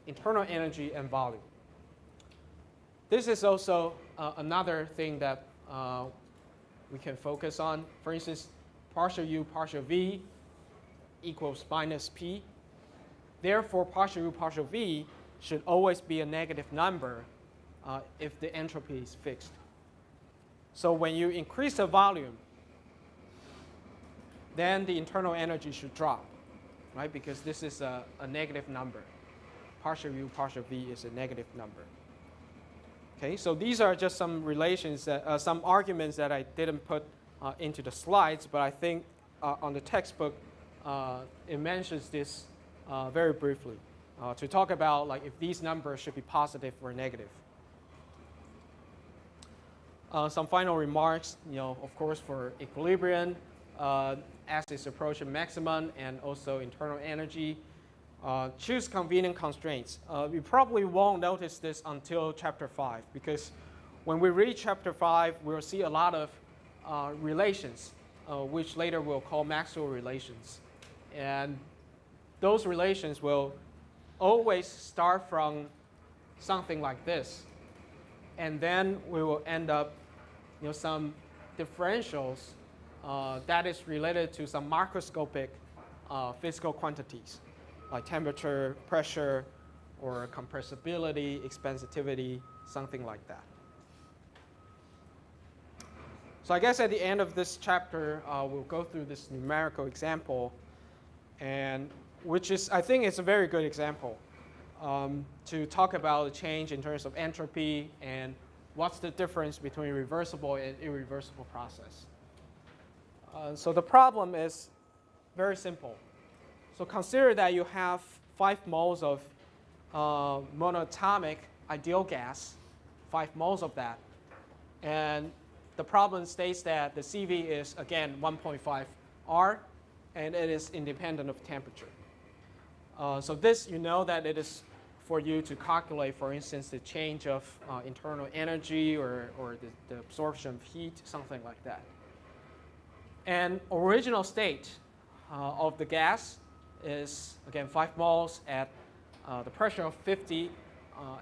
internal energy and volume. This is also another thing that we can focus on. For instance, partial U partial V equals minus P. Therefore, partial U partial V should always be a negative number if the entropy is fixed. So when you increase the volume, then the internal energy should drop, right? Because this is a negative number. Partial U partial V is a negative number. Okay, so these are just some relations, some arguments that I didn't put into the slides, but I think on the textbook it mentions this very briefly to talk about like if these numbers should be positive or negative. Some final remarks, of course, for equilibrium, as is approaching maximum, and also internal energy. Choose convenient constraints. We probably won't notice this until chapter 5, because when we read chapter 5, we'll see a lot of relations, which later we'll call Maxwell relations. And those relations will always start from something like this. And then we will end up some differentials that is related to some macroscopic physical quantities, like temperature, pressure, or compressibility, expansivity, something like that. So I guess at the end of this chapter, we'll go through this numerical example, and which is, I think it's a very good example to talk about the change in terms of entropy and what's the difference between reversible and irreversible process. So the problem is very simple. So consider that you have 5 moles of monoatomic ideal gas, 5 moles of that. And the problem states that the CV is, again, 1.5 R, and it is independent of temperature. So this, you know that it is for you to calculate, for instance, the change of internal energy or the absorption of heat, something like that. And original state of the gas is, again, 5 moles at the pressure of 50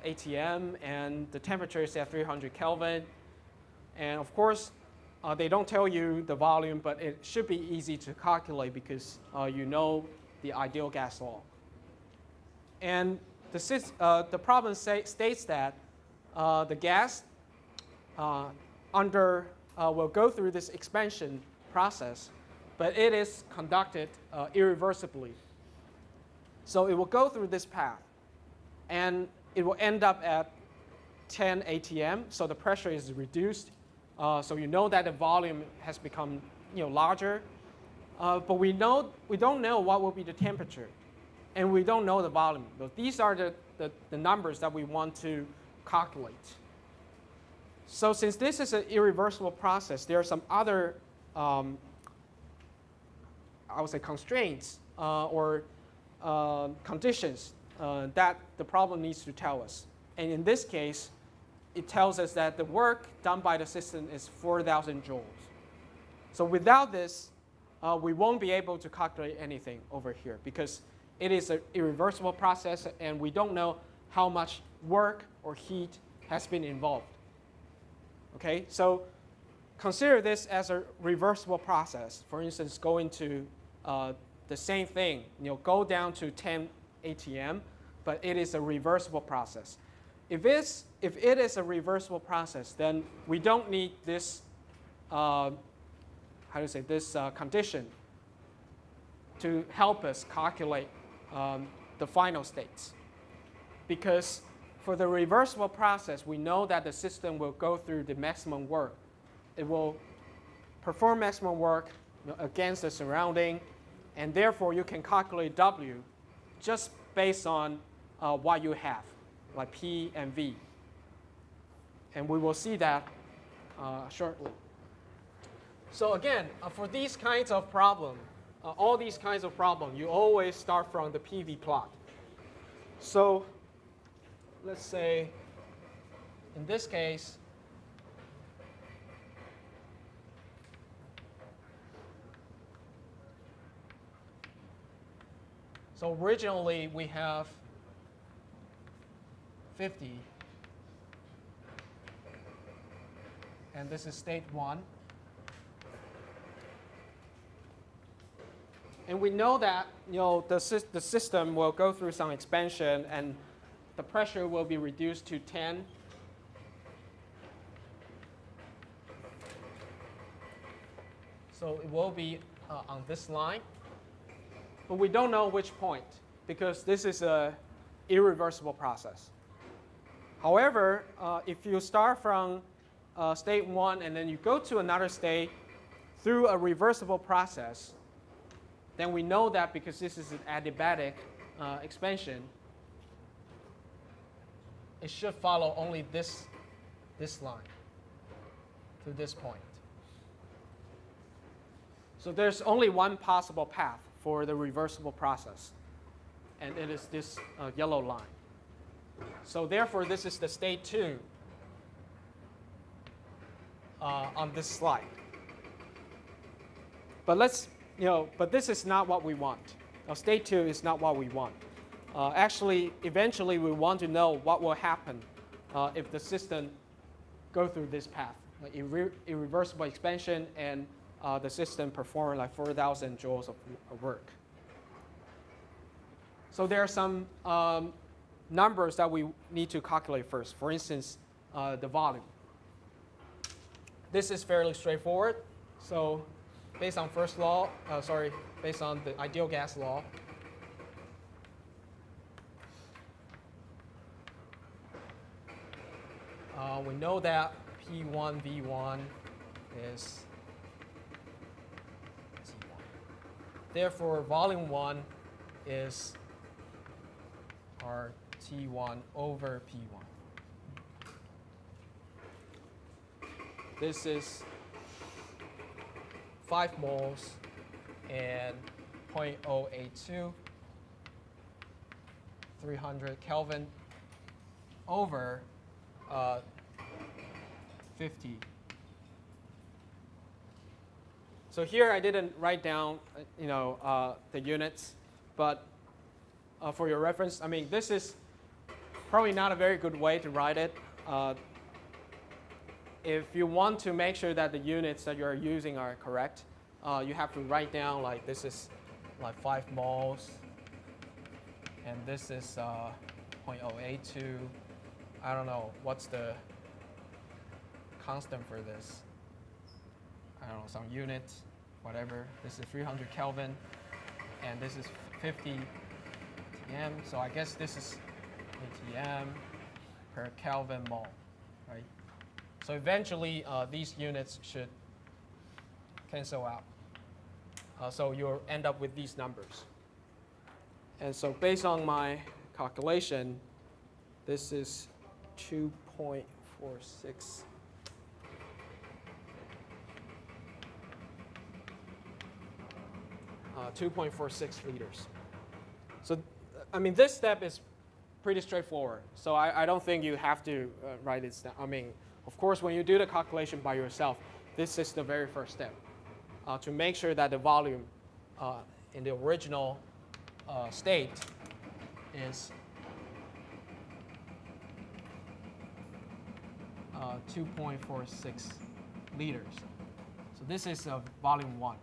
atm, and the temperature is at 300 Kelvin. And of course, they don't tell you the volume, but it should be easy to calculate because you know the ideal gas law. And the problem states that the gas will go through this expansion process, but it is conducted irreversibly. So it will go through this path, and it will end up at 10 atm, so the pressure is reduced. So you know that the volume has become larger, but we don't know what will be the temperature, and we don't know the volume. So these are the numbers that we want to calculate. So since this is an irreversible process, there are some other I would say constraints or conditions that the problem needs to tell us. And in this case, it tells us that the work done by the system is 4,000 joules. So without this, we won't be able to calculate anything over here because it is an irreversible process and we don't know how much work or heat has been involved. Okay, so consider this as a reversible process. For instance, go into the same thing, go down to 10 atm, but it is a reversible process. If it is a reversible process, then we don't need this, condition to help us calculate the final states. Because for the reversible process, we know that the system will go through the maximum work. It will perform maximum work against the surrounding, and therefore you can calculate W just based on what you have, like P and V. And we will see that shortly. So again, for these kinds of problems, all these kinds of problems, you always start from the PV plot. So let's say in this case, so originally we have 50, and this is state 1. And we know that the system will go through some expansion, and the pressure will be reduced to 10. So it will be on this line. But we don't know which point because this is an irreversible process. However, if you start from state 1 and then you go to another state through a reversible process, then we know that because this is an adiabatic expansion, it should follow only this line to this point. So there's only one possible path for the reversible process, and it is this yellow line. So therefore, this is the state 2 on this slide. But but this is not what we want. Now, state 2 is not what we want. Actually, eventually we want to know what will happen if the system go through this path, like irreversible expansion, and the system perform like 4,000 joules of work. So there are some numbers that we need to calculate first. For instance, the volume. This is fairly straightforward. So based on first law, based on the ideal gas law, we know that P1 V1 is T1. Therefore, volume 1 is RT1 over P1. This is 5 moles and 0.082, 300 Kelvin over 50. So here I didn't write down, the units, but for your reference, I mean, this is probably not a very good way to write it. If you want to make sure that the units that you're using are correct, you have to write down like this is like 5 moles, and this is 0.082. I don't know what's the constant for this. I don't know, some unit, whatever. This is 300 Kelvin, and this is 50 atm. So I guess this is atm per Kelvin mole, right? So eventually, these units should cancel out. So you'll end up with these numbers. And so based on my calculation, this is 2.46. 2.46 liters. So, I mean, this step is pretty straightforward. So I don't think you have to write it down. I mean, of course, when you do the calculation by yourself, this is the very first step to make sure that the volume in the original state is 2.46 liters. So this is volume 1.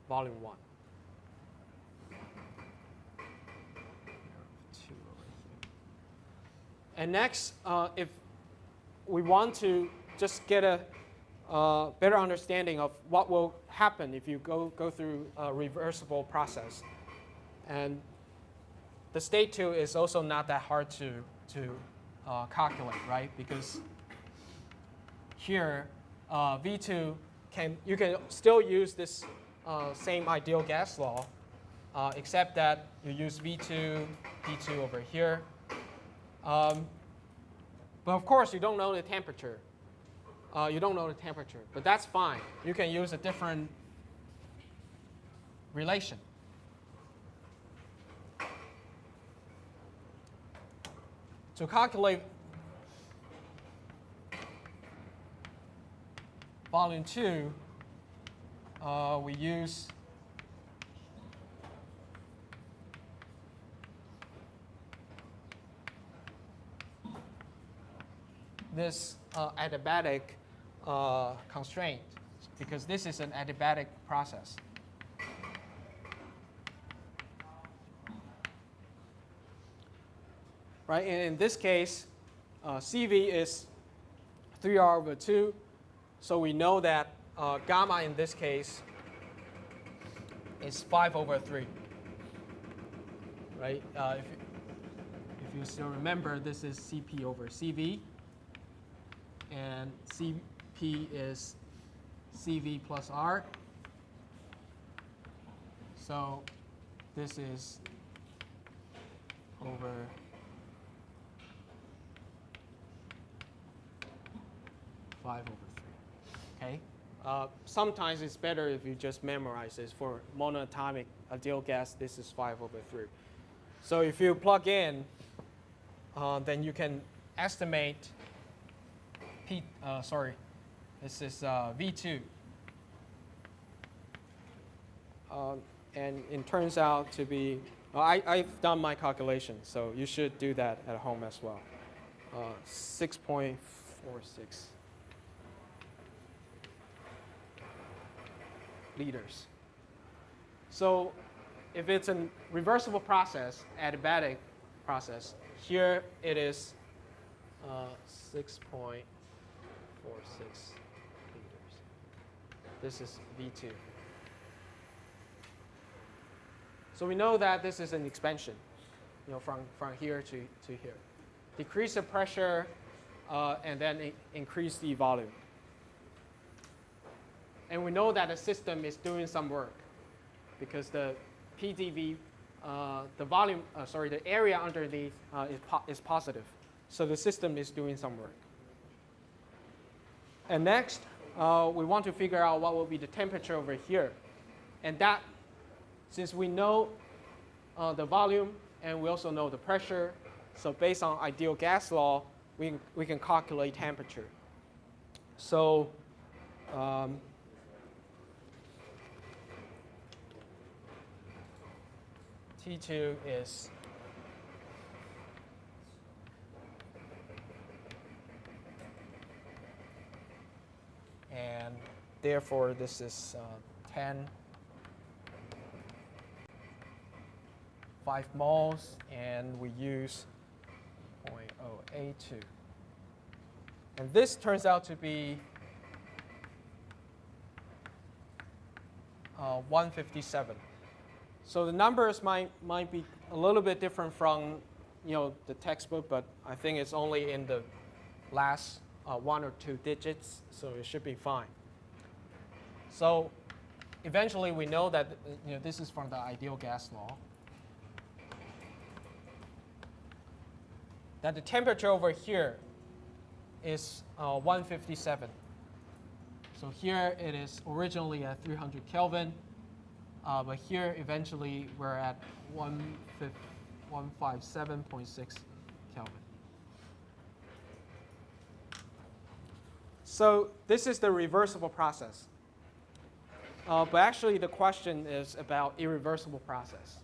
Volume 1. And next, if we want to just get a better understanding of what will happen if you go through a reversible process, and the state 2 is also not that hard to calculate, right? Because here, V2 you can still use this same ideal gas law, except that you use V2, P2 over here. But of course, you don't know the temperature. But that's fine. You can use a different relation. To calculate volume 2, we use this adiabatic constraint, because this is an adiabatic process. Right, and in this case, CV is 3R over 2, so we know that gamma in this case is 5 over 3. Right? If you still remember, this is CP over CV, and CP is CV plus R. So this is over 5 over 3. Okay. Sometimes it's better if you just memorize this. For monoatomic ideal gas, this is 5 over 3. So if you plug in, then you can estimate this is V2. And it turns out to be I've done my calculation, so you should do that at home as well. 6.46 liters. So if it's a reversible process, adiabatic process, here it is 6.46 liters. This is V2. So we know that this is an expansion, from here to here. Decrease the pressure, and then increase the volume. And we know that the system is doing some work because the PDV, the area underneath is positive. So the system is doing some work. And next, we want to figure out what will be the temperature over here. And that, since we know the volume and we also know the pressure, so based on ideal gas law, we can calculate temperature. So T2 is and therefore this is 5 moles, and we use 0.082. And this turns out to be 157. So the numbers might be a little bit different from the textbook, but I think it's only in the last 1 or 2 digits, so it should be fine. So eventually we know that this is from the ideal gas law. That the temperature over here is 157. So here it is originally at 300 Kelvin, but here eventually we're at 157.6 Kelvin. So this is the reversible process. But actually the question is about irreversible process.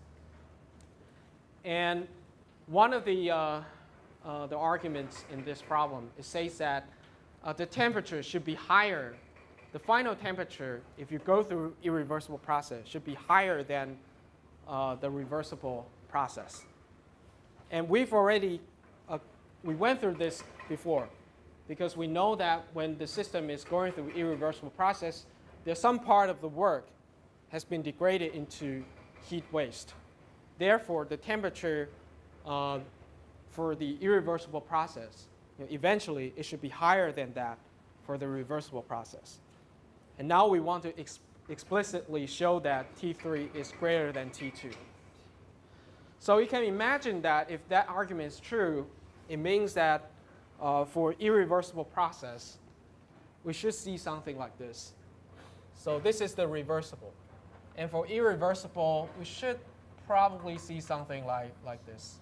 And one of the arguments in this problem, it says that the temperature should be higher. The final temperature, if you go through irreversible process, should be higher than the reversible process. And we've already, we went through this before, because we know that when the system is going through irreversible process, there's some part of the work has been degraded into heat waste. Therefore, the temperature for the irreversible process, eventually it should be higher than that for the reversible process. And now we want to explicitly show that T3 is greater than T2. So you can imagine that if that argument is true, it means that for irreversible process, we should see something like this. So this is the reversible. And for irreversible, we should probably see something like this.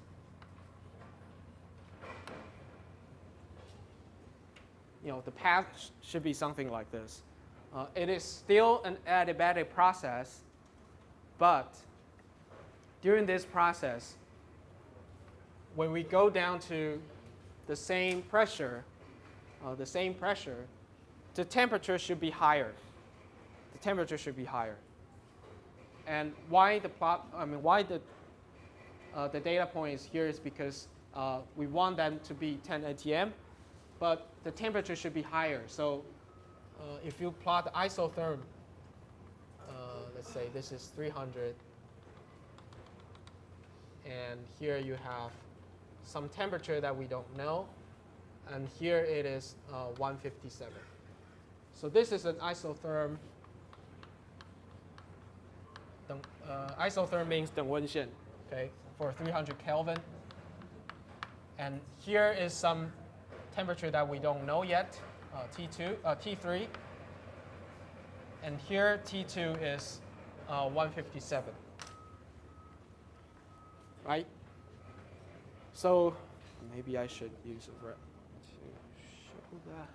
The path should be something like this. It is still an adiabatic process, but during this process, when we go down to the same pressure, the temperature should be higher. The temperature should be higher. And why the data point is here is because we want them to be 10 atm, but the temperature should be higher. So if you plot the isotherm, let's say this is 300, and here you have some temperature that we don't know, and here it is 157. So this is an isotherm. Isotherm means 等温线, okay, for 300 Kelvin. And here is some temperature that we don't know yet, T3. And here T2 is 157. Right? So maybe I should use a rep to show that.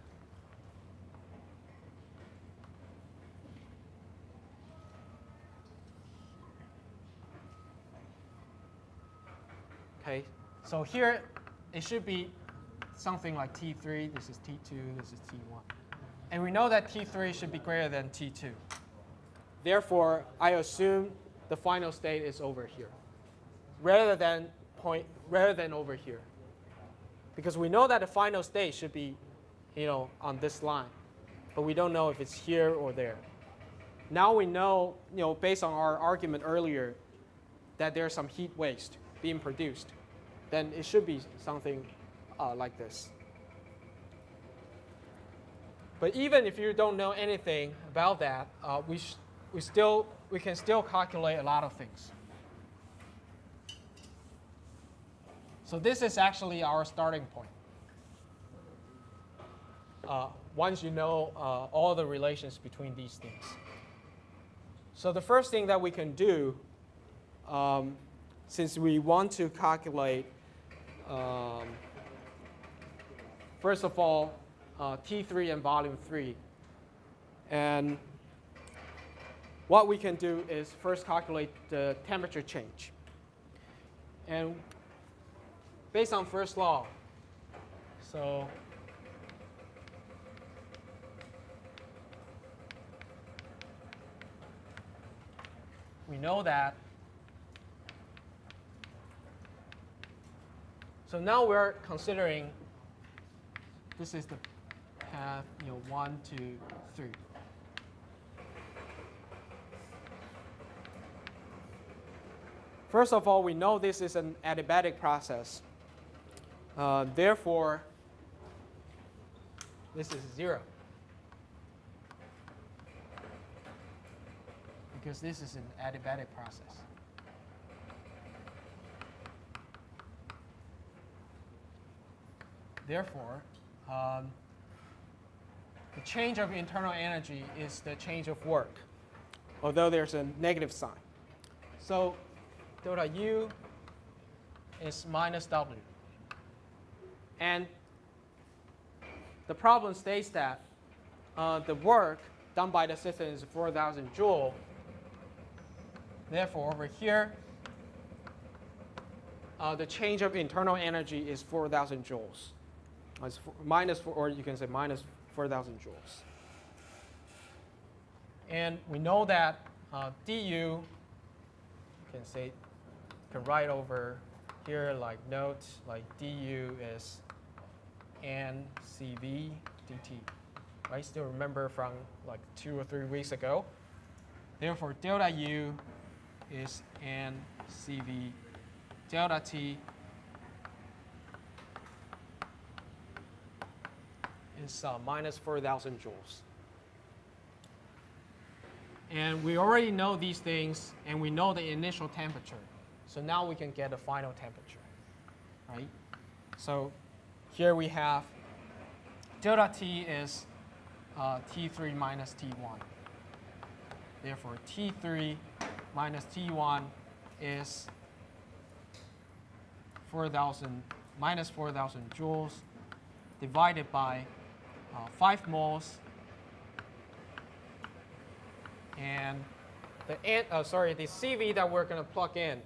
Okay, so here it should be something like T3, this is T2, this is T1. And we know that T3 should be greater than T2. Therefore, I assume the final state is over here, rather than over here. Because we know that the final state should be, on this line, but we don't know if it's here or there. Now we know, based on our argument earlier, that there's some heat waste being produced. Then it should be something like this. But even if you don't know anything about that, we can still calculate a lot of things. So this is actually our starting point. Once you know all the relations between these things. So the first thing that we can do, since we want to calculate, first of all, T3 and volume 3. And what we can do is first calculate the temperature change. And based on first law, so we know that. So now we're considering this is the path, 1, 2, 3. First of all, we know this is an adiabatic process. Therefore, this is 0. Because this is an adiabatic process. Therefore, the change of internal energy is the change of work, although there's a negative sign. So delta U is minus W. And the problem states that the work done by the system is 4,000 joule. Therefore, over here, the change of internal energy is 4,000 joules. It's or you can say minus 4,000 joules. And we know that du, can write over here like notes, like du is ncv dt. I still remember from like 2 or 3 weeks ago. Therefore, delta u is ncv delta t is minus 4,000 joules. And we already know these things, and we know the initial temperature. So now we can get the final temperature, right? So here we have delta T is T3 minus T1. Therefore, T3 minus T1 is minus 4,000 joules divided by 5 moles. And the CV that we're going to plug in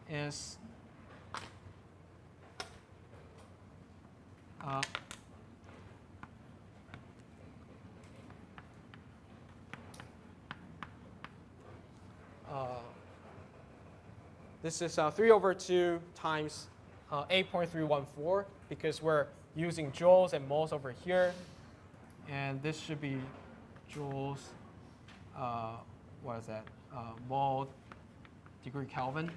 is this is 3/2 times 8.314 because we're using joules and moles over here. And this should be joules, what is that? Mole degree Kelvin.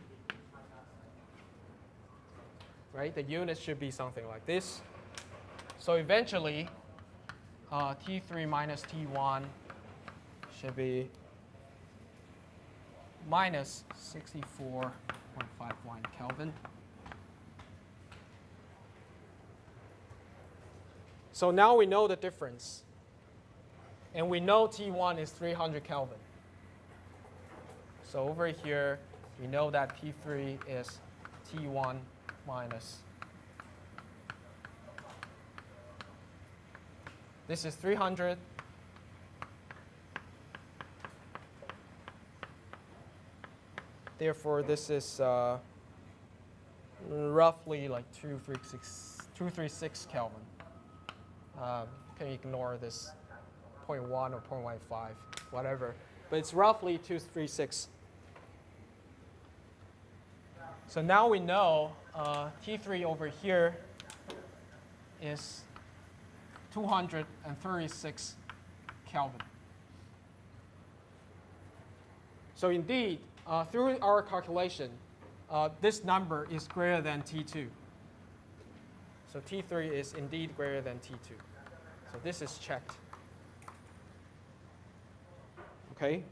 Right? The unit should be something like this. So eventually, T3 minus T1 should be minus 64.51 Kelvin. So now we know the difference. And we know T1 is 300 Kelvin. So over here, we know that T3 is T1 minus. This is 300. Therefore, this is roughly like 236 Kelvin. Can ignore this 0.1 or 0.15, whatever. But it's roughly 236. So now we know T3 over here is 236 Kelvin. So indeed, through our calculation, this number is greater than T2. So T3 is indeed greater than T2. So this is checked. Okay.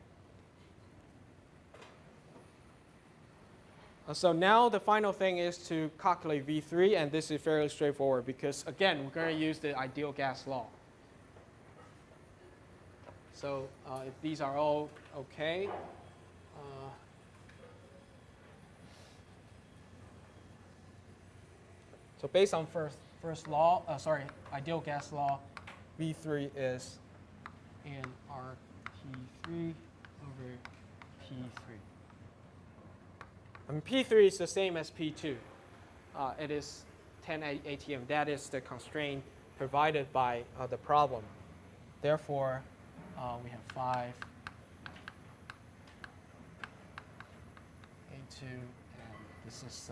So now the final thing is to calculate V3, and this is fairly straightforward because, again, we're going to use the ideal gas law. So if these are all okay, so based on first law, ideal gas law, V3 is nRT3 over P3. And P3 is the same as P2. It is 10 ATM. That is the constraint provided by the problem. Therefore, we have 5 A2, and this is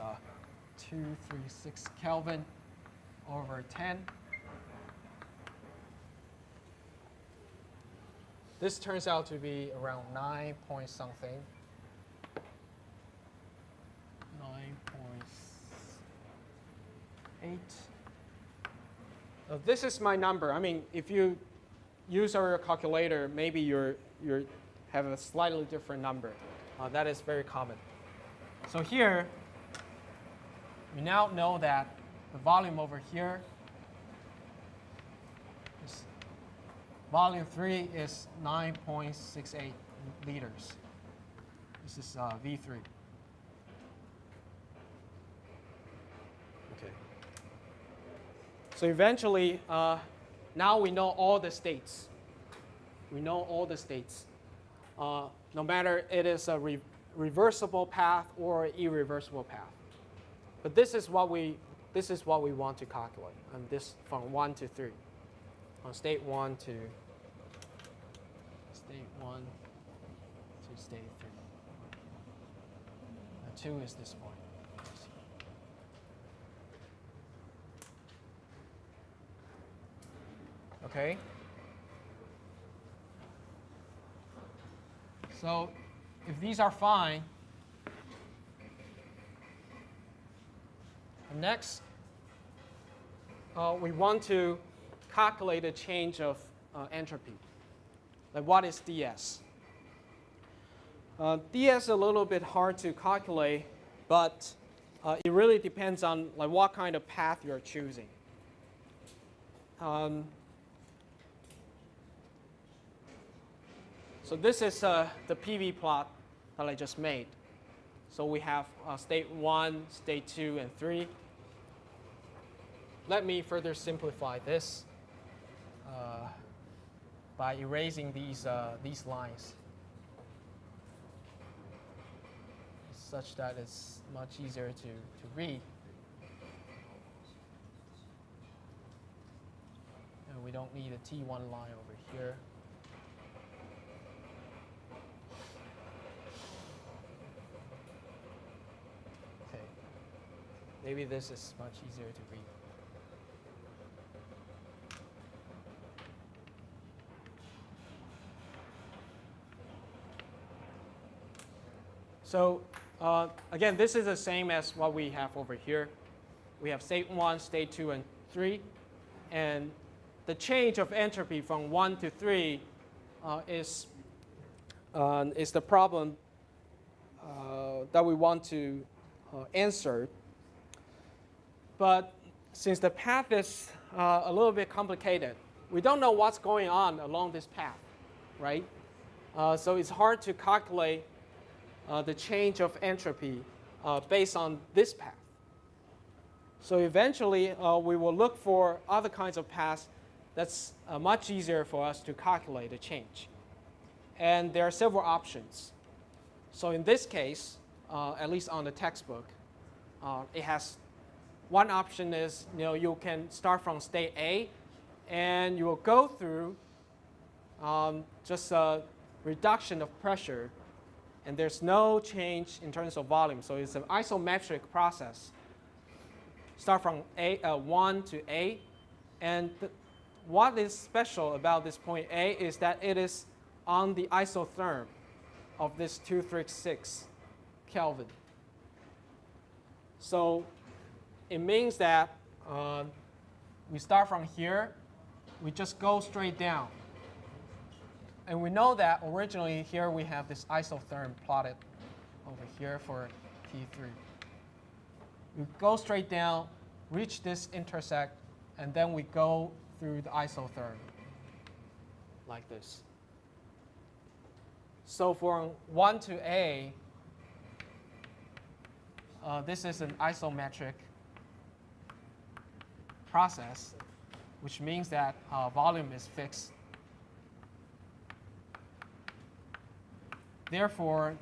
236 Kelvin over 10. This turns out to be around 9 point something. 9.8. This is my number. I mean, if you use our calculator, maybe you have a slightly different number. That is very common. So here, we now know that the volume over here is volume 3 is 9.68 liters. This is V3. Okay. So eventually, now we know all the states. We know all the states. No matter it is a reversible path or irreversible path. But this is what we want to calculate. And this from 1 to 3. On state 1 to state 1 to state 3. And 2 is this point. Okay. So if these are fine, next we want to calculate the change of entropy. Like what is ds? Ds is a little bit hard to calculate, but it really depends on like what kind of path you're choosing. So this is the PV plot that I just made. So we have state 1, state 2, and 3. Let me further simplify this by erasing these lines such that it's much easier to read. And we don't need a T1 line over here. Okay. Maybe this is much easier to read. So again, this is the same as what we have over here. We have state 1, state 2, and 3. And the change of entropy from 1 to 3 is the problem that we want to answer. But since the path is a little bit complicated, we don't know what's going on along this path, right? So it's hard to calculate the change of entropy based on this path. So eventually, we will look for other kinds of paths that's much easier for us to calculate the change. And there are several options. So in this case, at least on the textbook, it has one option is you can start from state A, and you will go through just a reduction of pressure, and there's no change in terms of volume. So it's an isometric process. Start from 1 to A, and what is special about this point A is that it is on the isotherm of this 236 Kelvin. So it means that we start from here, we just go straight down. And we know that originally here we have this isotherm plotted over here for T3. We go straight down, reach this intersect, and then we go through the isotherm like this. So from 1 to A, this is an isometric process, which means that volume is fixed. Therefore,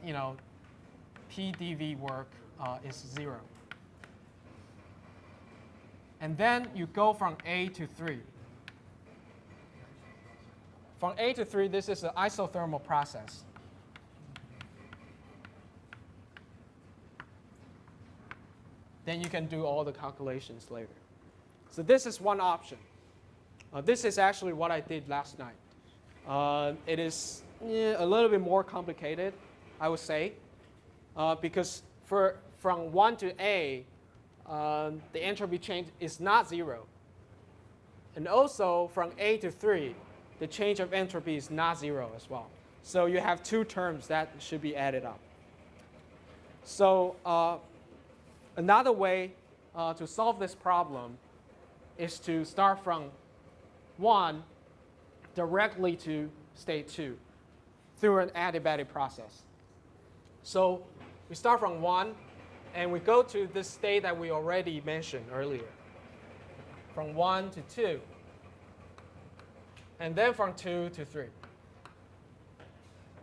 PdV work is 0. And then you go from A to 3. From A to 3, this is an isothermal process. Then you can do all the calculations later. So this is one option. This is actually what I did last night. It is a little bit more complicated, I would say, because from 1 to A, the entropy change is not 0. And also from A to 3, the change of entropy is not 0 as well. So you have two terms that should be added up. So another way to solve this problem is to start from 1 directly to state 2 through an adiabatic process. So we start from 1, and we go to this state that we already mentioned earlier, from 1 to 2, and then from 2 to 3.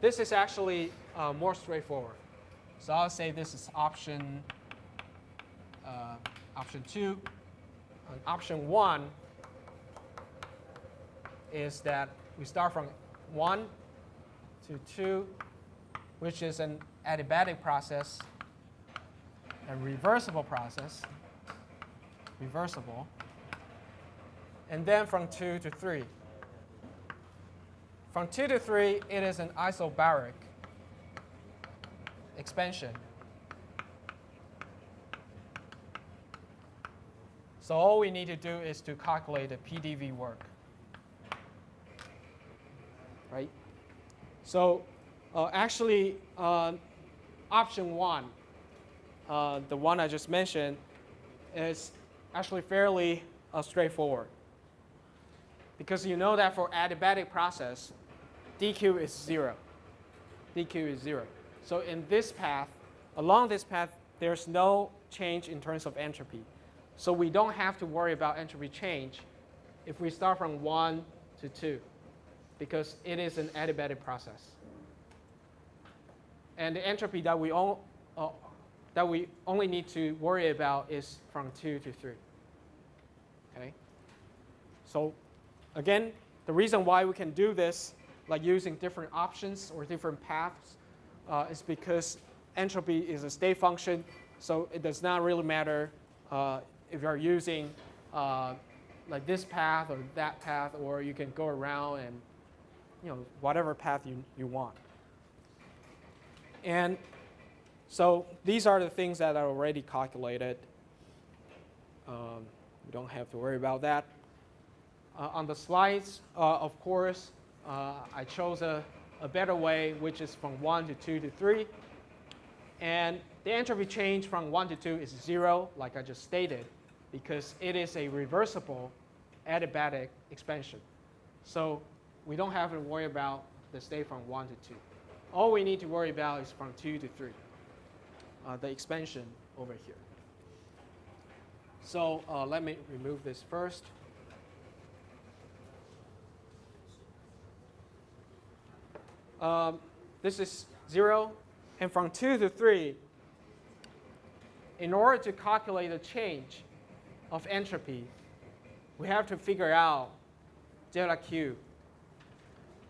This is actually more straightforward. So I'll say this is option 2. And option 1 is that we start from 1 to 2, which is an adiabatic process, a reversible process, reversible, and then from 2 to 3. From 2 to 3, it is an isobaric expansion. So all we need to do is to calculate the PdV work. Right? So actually, option 1, the one I just mentioned, is actually fairly straightforward. Because you know that for adiabatic process, dq is 0. dq is 0. So in this path, along this path, there's no change in terms of entropy. So we don't have to worry about entropy change if we start from 1 to 2, because it is an adiabatic process. And the entropy that we only need to worry about is from 2 to 3. Okay? So again, the reason why we can do this, like using different options or different paths, is because entropy is a state function. So it does not really matter if you're using like this path or that path, or you can go around and whatever path you want. And so these are the things that are already calculated. We don't have to worry about that. On the slides, of course, I chose a better way, which is from 1 to 2 to 3. And the entropy change from 1 to 2 is 0, like I just stated, because it is a reversible adiabatic expansion. So we don't have to worry about the state from 1 to 2. All we need to worry about is from 2 to 3, the expansion over here. So let me remove this first. This is 0. And from 2 to 3, in order to calculate the change of entropy, we have to figure out delta Q.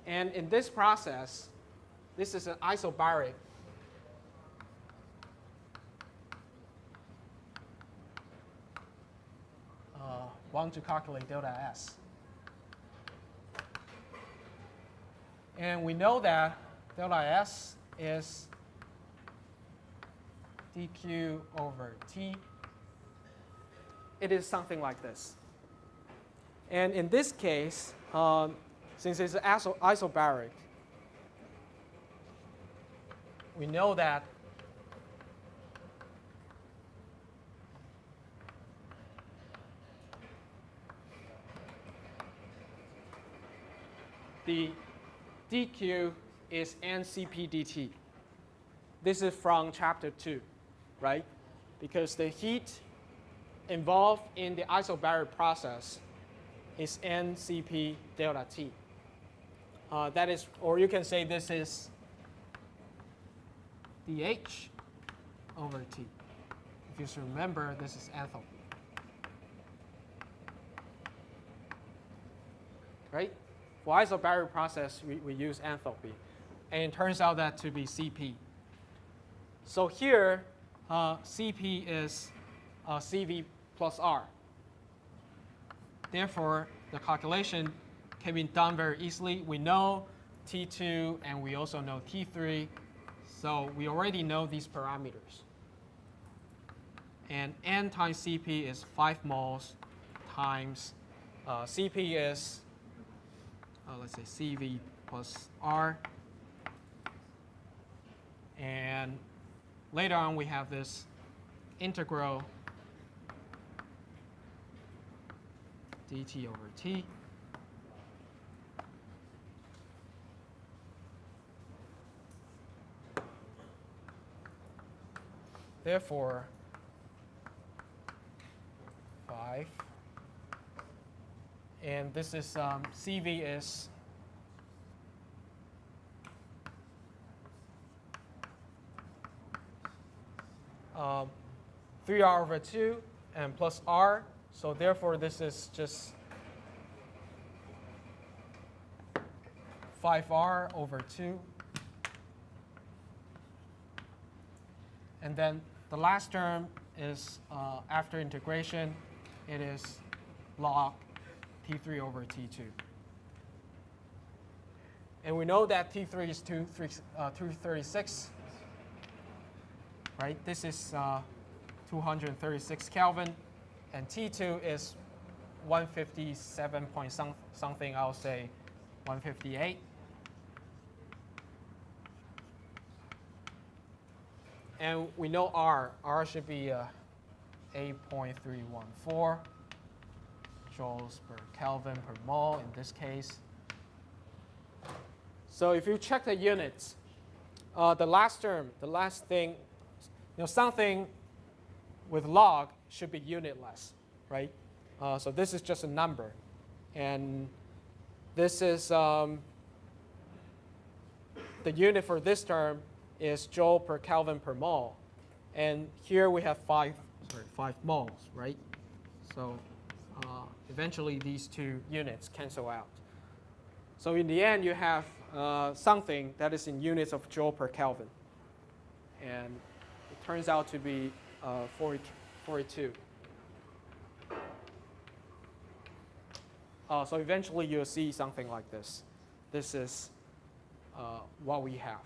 And in this process, this is an isobaric. Want to calculate delta S. And we know that delta S is dq over T. It is something like this. And in this case, since it's isobaric, we know that the dq is ncp dt. This is from chapter 2, right? Because the heat involved in the isobaric process is ncp delta T. That is, or you can say this is dH over T. If you remember, this is enthalpy. Right? For isobaric process, we use enthalpy. And it turns out that to be Cp. So here, Cp is Cv plus R. Therefore, the calculation can be done very easily. We know T2 and we also know T3. So we already know these parameters. And N times Cp is 5 moles times Cp is, let's say, Cv plus R. And later on, we have this integral dt over T. Therefore, 5. And this is Cv is uh, 3R over 2 and plus R. So therefore, this is just 5R over 2. And then the last term is, after integration, it is log T3 over T2. And we know that T3 is 236, right? This is 236 Kelvin. And T2 is 157 point something, I'll say 158. And we know R. R should be 8.314 joules per Kelvin per mole in this case. So if you check the units, the last term, the last thing, something with log should be unitless, right? So this is just a number. And this is the unit for this term is joule per Kelvin per mole. And here we have 5 moles, right? So eventually these two units cancel out. So in the end, you have something that is in units of joule per Kelvin. And it turns out to be 42. So eventually you'll see something like this. This is what we have.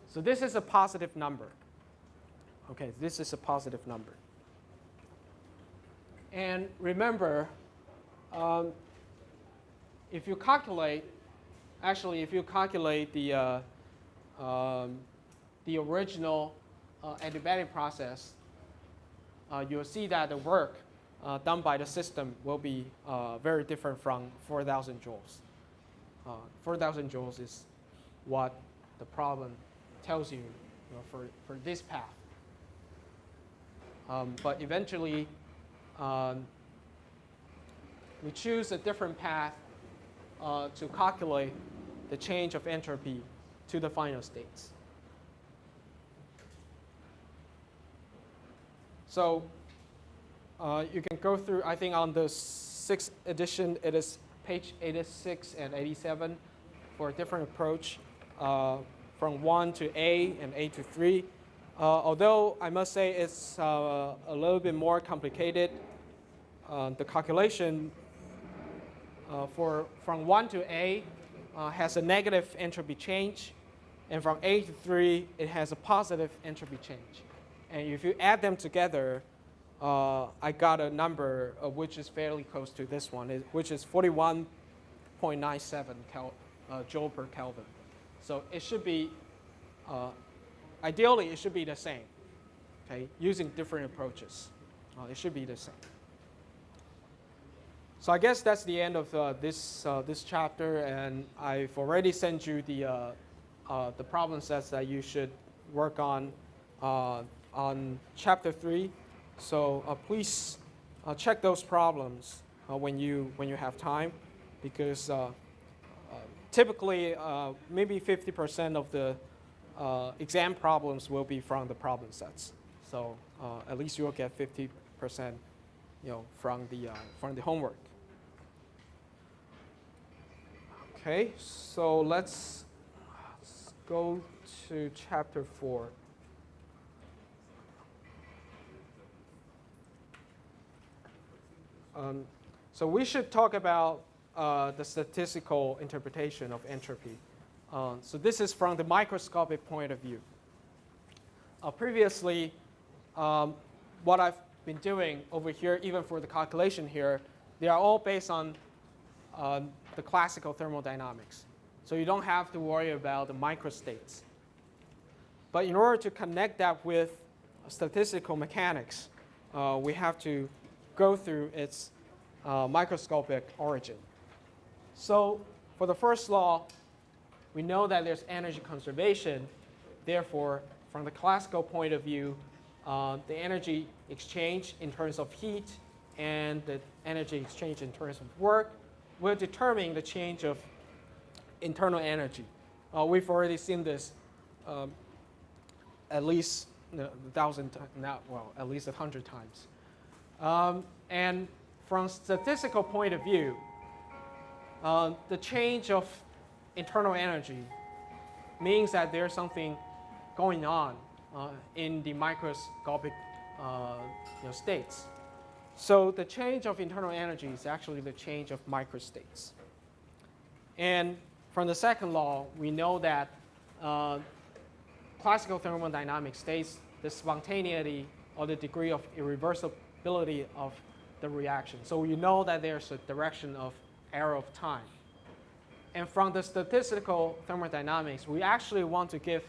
So this is a positive number. Okay, this is a positive number. And remember, if you calculate, if you calculate the original adiabatic process, you'll see that the work done by the system will be very different from 4,000 joules. 4,000 joules is what the problem tells you, for this path. But eventually, we choose a different path to calculate the change of entropy to the final states. So you can go through, I think on the 6th edition, it is page 86 and 87 for a different approach from 1 to A and A to 3. Although I must say it's a little bit more complicated, the calculation from 1 to A has a negative entropy change, and from A to 3, it has a positive entropy change. And if you add them together, I got a number which is fairly close to this one, which is 41.97 joule per Kelvin. So it should be, ideally, it should be the same, okay, using different approaches. It should be the same. So I guess that's the end of this chapter, and I've already sent you the problem sets that you should work on chapter 3. So please check those problems when you have time, because typically maybe 50% of the exam problems will be from the problem sets. So at least you'll get 50%, from the homework. Okay, so let's go to chapter 4. So we should talk about the statistical interpretation of entropy. So this is from the microscopic point of view. Previously, what I've been doing over here, even for the calculation here, they are all based on the classical thermodynamics. So you don't have to worry about the microstates. But in order to connect that with statistical mechanics, we have to go through its microscopic origin. So for the first law, we know that there's energy conservation. Therefore, from the classical point of view, the energy exchange in terms of heat and the energy exchange in terms of work will determine the change of internal energy. We've already seen this at least 1,000 times, at least 100 times. And from statistical point of view, the change of internal energy means that there's something going on in the microscopic states. So the change of internal energy is actually the change of microstates. And from the second law, we know that classical thermodynamics states the spontaneity or the degree of irreversibility of the reaction. So we know that there's a direction of arrow of time. And from the statistical thermodynamics, we actually want to give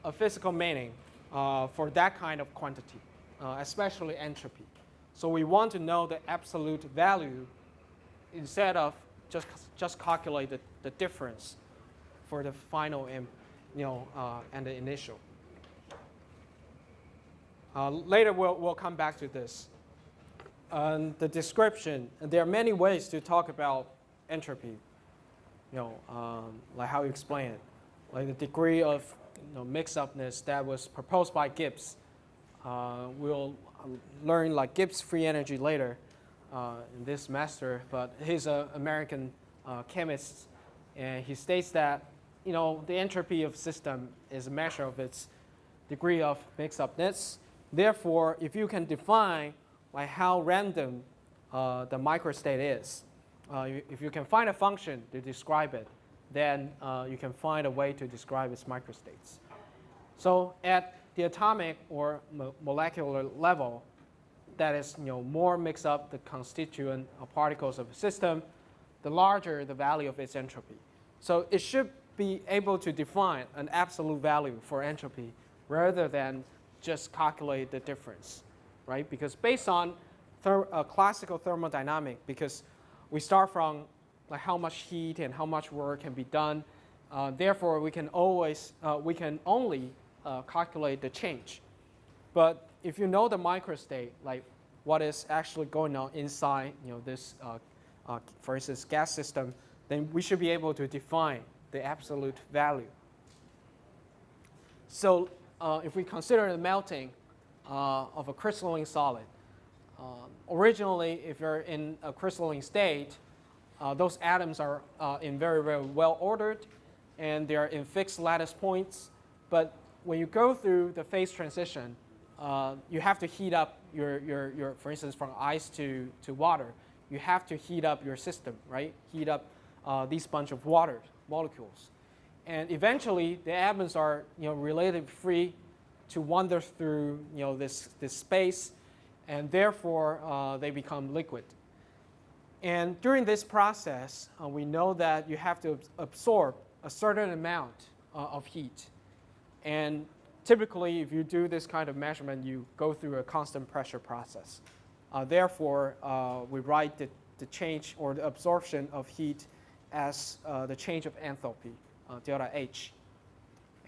a physical meaning for that kind of quantity, especially entropy. So we want to know the absolute value instead of just calculate the difference for the final and the initial. Later we'll come back to this. The description, there are many ways to talk about entropy. Like how you explain it, like the degree of mix-upness that was proposed by Gibbs. We'll learn like Gibbs free energy later in this semester, but he's an American chemist, and he states that the entropy of system is a measure of its degree of mix-upness. Therefore, if you can define like how random the microstate is, if you can find a function to describe it, then you can find a way to describe its microstates. So at the atomic or molecular level, that is more mix up the constituent particles of a system, the larger the value of its entropy. So it should be able to define an absolute value for entropy rather than just calculate the difference, right? Because based on classical thermodynamics, because we start from like how much heat and how much work can be done, therefore we can only calculate the change. But if you know the microstate, like what is actually going on inside this, for instance, gas system, then we should be able to define the absolute value. So if we consider the melting, of a crystalline solid. Originally, if you're in a crystalline state, those atoms are in very, very well ordered, and they are in fixed lattice points. But when you go through the phase transition, you have to heat up your, for instance, from ice to water. You have to heat up your system, right? Heat up these bunch of water molecules. And eventually, the atoms are relatively free to wander through this space, and therefore they become liquid. And during this process, we know that you have to absorb a certain amount of heat. And typically, if you do this kind of measurement, you go through a constant pressure process. Therefore, we write the change or the absorption of heat as the change of enthalpy, delta H.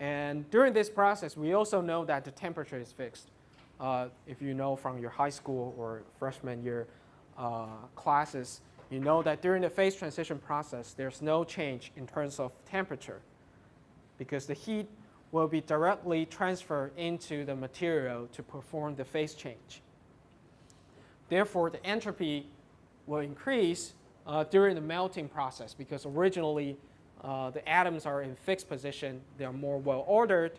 And during this process, we also know that the temperature is fixed. If you know from your high school or freshman year classes, you know that during the phase transition process, there's no change in terms of temperature because the heat will be directly transferred into the material to perform the phase change. Therefore, the entropy will increase during the melting process because originally the atoms are in fixed position, they're more well ordered,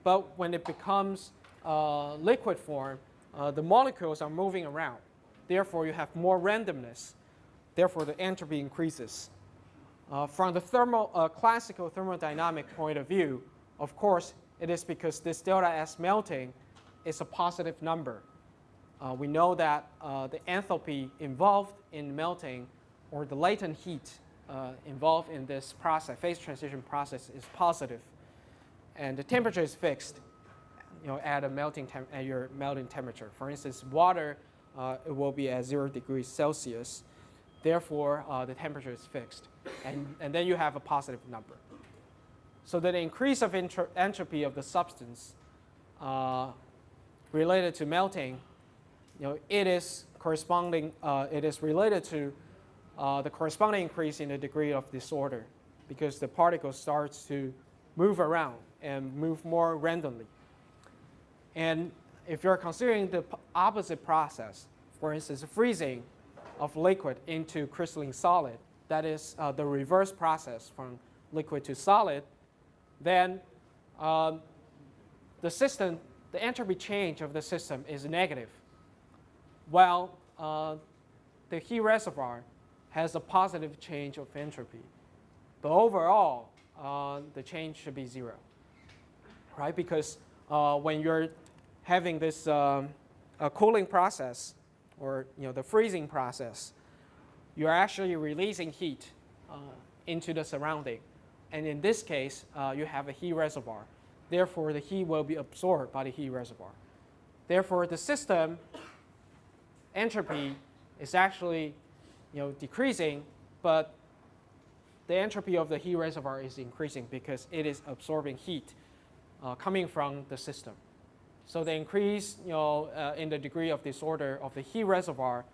but when it becomes liquid form, the molecules are moving around. Therefore, you have more randomness. Therefore, the entropy increases. From the classical thermodynamic point of view, of course, it is because this delta S melting is a positive number. We know that the enthalpy involved in melting or the latent heat involved in this process, phase transition process, is positive. And the temperature is fixed at your melting temperature. For instance, water, it will be at 0 degrees Celsius. Therefore, the temperature is fixed. And then you have a positive number. So that the increase of entropy of the substance related to melting, it is related to the corresponding increase in the degree of disorder because the particle starts to move around and move more randomly. And if you're considering the opposite process, for instance, freezing of liquid into crystalline solid, that is the reverse process from liquid to solid, then the entropy change of the system is negative, while the heat reservoir has a positive change of entropy. But overall, the change should be 0, right? Because when you're having this cooling process or the freezing process, you're actually releasing heat into the surrounding. And in this case, you have a heat reservoir. Therefore, the heat will be absorbed by the heat reservoir. Therefore, the system entropy is actually decreasing, but the entropy of the heat reservoir is increasing because it is absorbing heat coming from the system. So the increase in the degree of disorder of the heat reservoir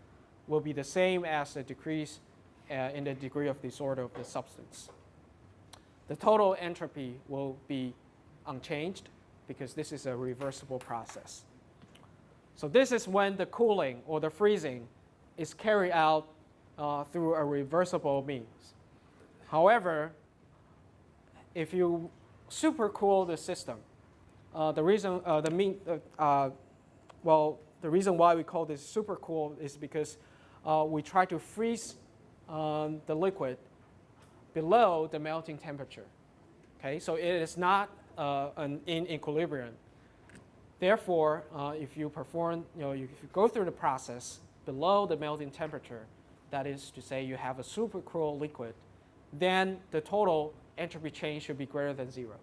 will be the same as the decrease in the degree of disorder of the substance. The total entropy will be unchanged because this is a reversible process. So this is when the cooling or the freezing is carried out through a reversible means. However, if you supercool the system, the reason why we call this supercool is because we try to freeze the liquid below the melting temperature. Okay, so it is not in equilibrium. Therefore, if you if you go through the process below the melting temperature, that is to say you have a supercool liquid, then the total entropy change should be greater than 0.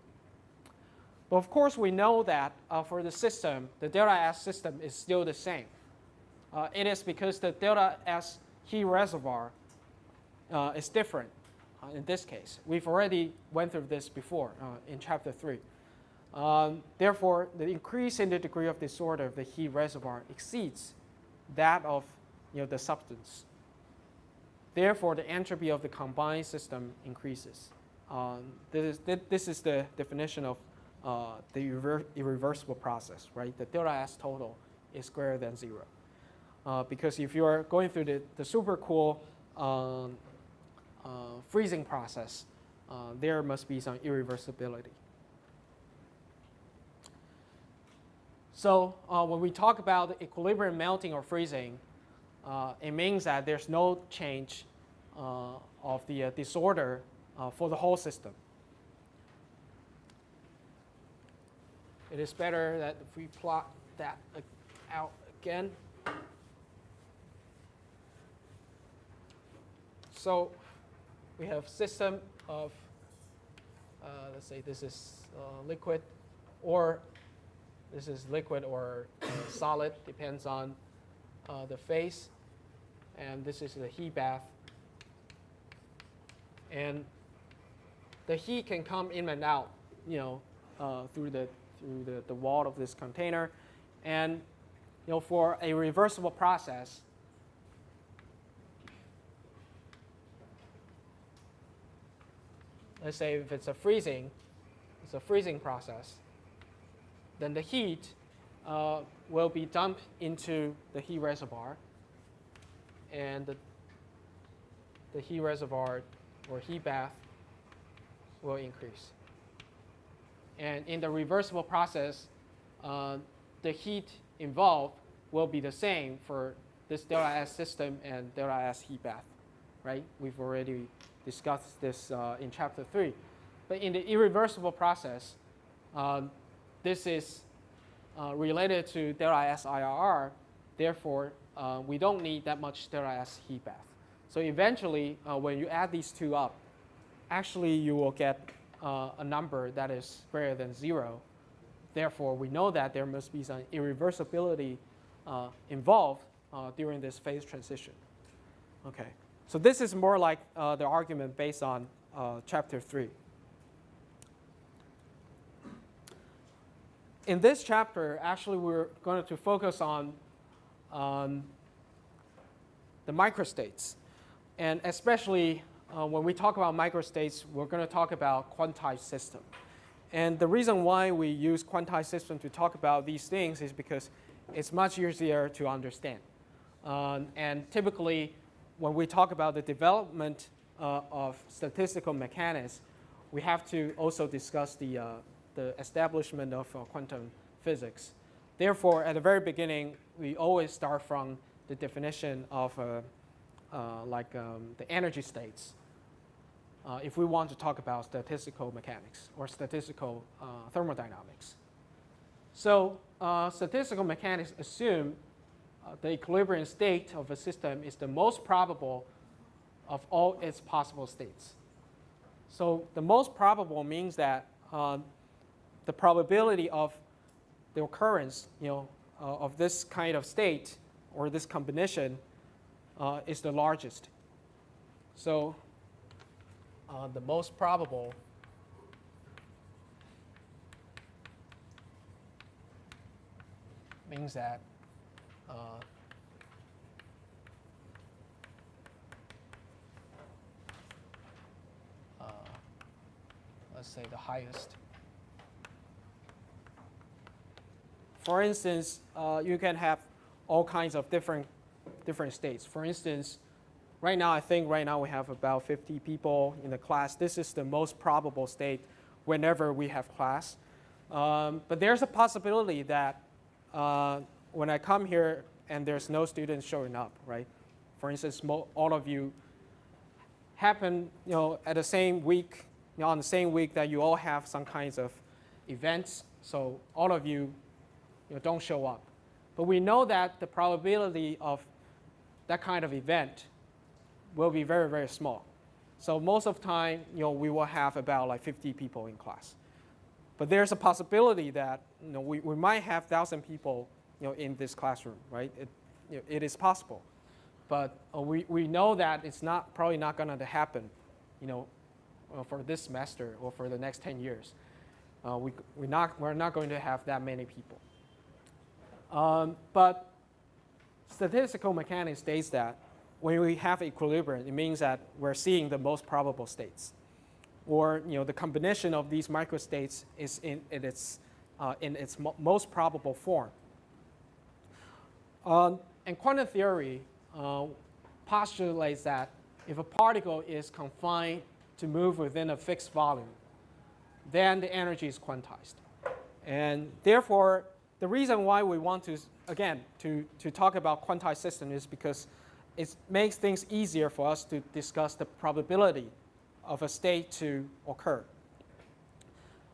But of course, we know that for the system, the delta S system is still the same. It is because the delta S heat reservoir is different in this case. We've already went through this before in chapter 3. Therefore, the increase in the degree of disorder of the heat reservoir exceeds that of the substance. Therefore, the entropy of the combined system increases. This is the definition of the irreversible process, right? The delta S total is greater than 0. Because if you are going through the supercool freezing process, there must be some irreversibility. So when we talk about equilibrium melting or freezing, it means that there's no change of the disorder for the whole system. It is better that if we plot that out again. So we have system of, let's say this is liquid, or this is liquid or solid, depends on the phase. And this is the heat bath. And the heat can come in and out, through the wall of this container. And for a reversible process, let's say if it's a freezing process, then the heat will be dumped into the heat reservoir, and the heat reservoir or heat bath will increase. And in the reversible process, the heat involved will be the same for this delta S system and delta S heat bath, right? We've already discussed this in chapter 3. But in the irreversible process, this is related to delta S IRR. Therefore, we don't need that much delta S heat bath. So eventually, when you add these two up, actually you will get a number that is greater than 0. Therefore, we know that there must be some irreversibility involved during this phase transition. Okay, so this is more like the argument based on chapter 3. In this chapter, actually, we're going to focus on the microstates. And especially when we talk about microstates, we're going to talk about quantized system. And the reason why we use quantized system to talk about these things is because it's much easier to understand. And typically, when we talk about the development of statistical mechanics, we have to also discuss the establishment of quantum physics. Therefore, at the very beginning, we always start from the definition of the energy states if we want to talk about statistical mechanics or statistical thermodynamics. So statistical mechanics assume the equilibrium state of a system is the most probable of all its possible states. So the most probable means that the probability of the occurrence of this kind of state or this combination is the largest. So the most probable means that let's say the highest. For instance, you can have all kinds of different states. For instance, right now we have about 50 people in the class. This is the most probable state whenever we have class. But there's a possibility that when I come here and there's no students showing up, right? For instance, all of you happen, at the same week, on the same week that you all have some kinds of events. So all of you, don't show up. But we know that the probability of that kind of event will be very, very small. So most of the time, we will have about like 50 people in class. But there's a possibility that we might have 1,000 people in this classroom, right? It is possible. But we know that it's probably not going to happen, for this semester or for the next 10 years. We're not going to have that many people. But statistical mechanics states that when we have equilibrium, it means that we're seeing the most probable states. or the combination of these microstates is in its most probable form. And quantum theory postulates that if a particle is confined to move within a fixed volume, then the energy is quantized. And therefore, the reason why we want to, again, to talk about quantized system is because it makes things easier for us to discuss the probability of a state to occur.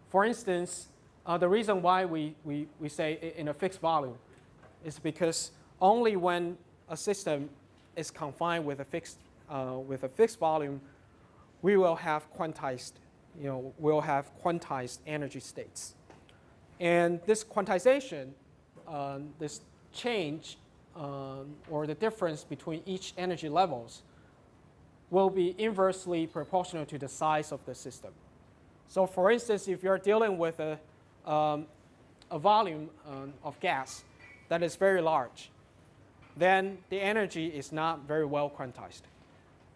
For instance, the reason why we say in a fixed volume is because only when a system is confined with a fixed volume, we will have quantized, energy states. And this quantization, this change, or the difference between each energy levels will be inversely proportional to the size of the system. So for instance, if you're dealing with a volume of gas that is very large, then the energy is not very well quantized.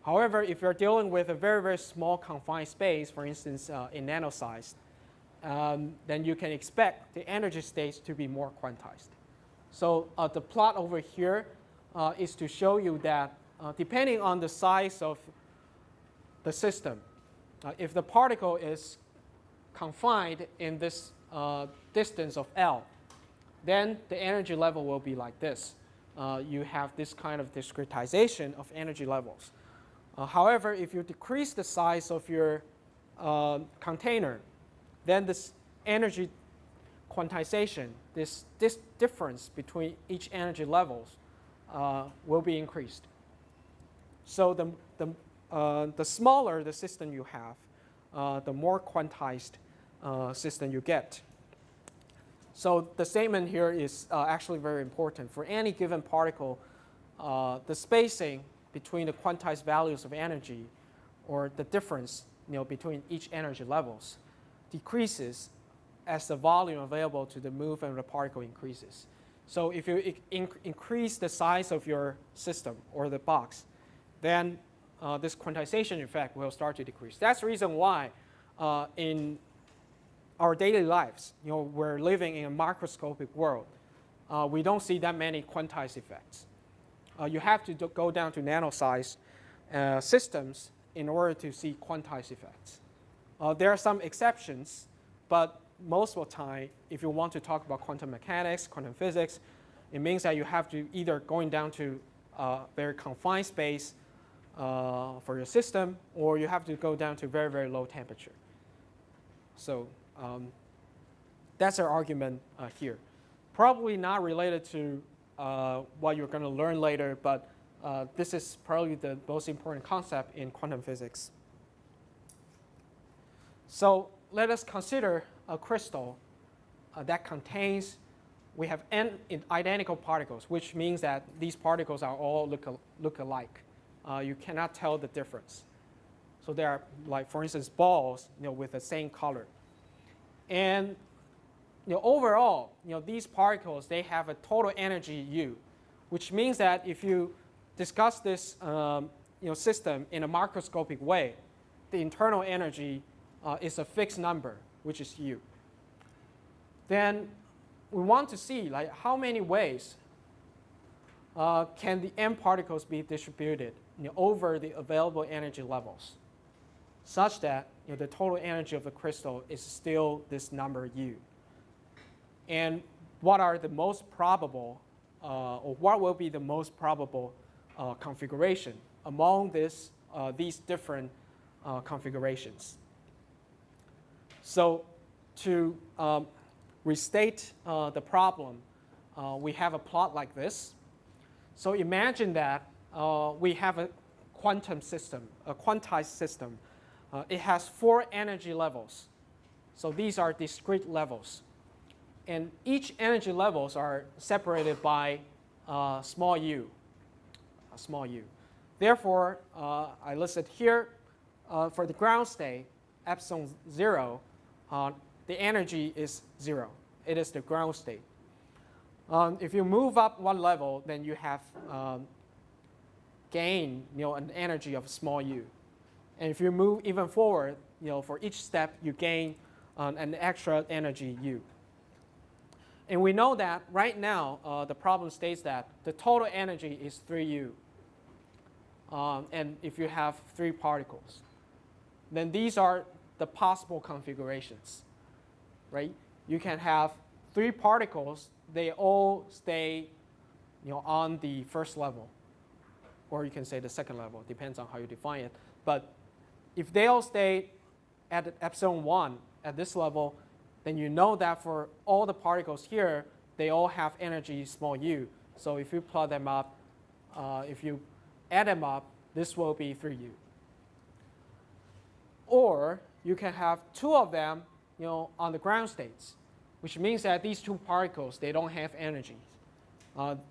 However, if you're dealing with a very, very small confined space, for instance, in nanosize, then you can expect the energy states to be more quantized. So the plot over here is to show you that depending on the size of the system, if the particle is confined in this distance of L, then the energy level will be like this. You have this kind of discretization of energy levels. However, if you decrease the size of your container, then this energy quantization, this difference between each energy levels will be increased. So the smaller the system you have, the more quantized system you get. So the statement here is actually very important. For any given particle, the spacing between the quantized values of energy, or the difference between each energy levels, decreases as the volume available to the movement of the particle increases. So if you increase the size of your system or the box, then this quantization effect will start to decrease. That's the reason why in our daily lives, we're living in a microscopic world. We don't see that many quantized effects. You have to go down to nanosize systems in order to see quantized effects. There are some exceptions, but most of the time, if you want to talk about quantum mechanics, quantum physics, it means that you have to either going down to a very confined space for your system, or you have to go down to very, very low temperature. So that's our argument here. Probably not related to what you're going to learn later, but this is probably the most important concept in quantum physics. So let us consider a crystal that contains, we have n identical particles, which means that these particles are all look alike. You cannot tell the difference. So there are, like, for instance, balls with the same color. And overall, these particles, they have a total energy U, which means that if you discuss this system in a macroscopic way, the internal energy is a fixed number, which is U. Then we want to see how many ways can the n particles be distributed over the available energy levels, such that the total energy of the crystal is still this number U. And what are the most probable, or what will be the most probable configuration among these different configurations? So to restate the problem, we have a plot like this. So imagine that we have a quantum system, a quantized system. It has 4 energy levels. So these are discrete levels. And each energy levels are separated by small u. Therefore, I listed here for the ground state, epsilon 0, the energy is 0. It is the ground state. If you move up one level, then you have gain an energy of small u. And if you move even forward, for each step, you gain an extra energy U. And we know that right now, the problem states that the total energy is 3U. And if you have 3 particles, then these are the possible configurations, right? You can have 3 particles, they all stay on the first level, or you can say the second level, depends on how you define it. But if they all stay at epsilon 1 at this level, then you know that for all the particles here, they all have energy small u. So if you plot them up, if you add them up, this will be 3u. Or you can have 2 of them on the ground states, which means that these 2 particles, they don't have energies.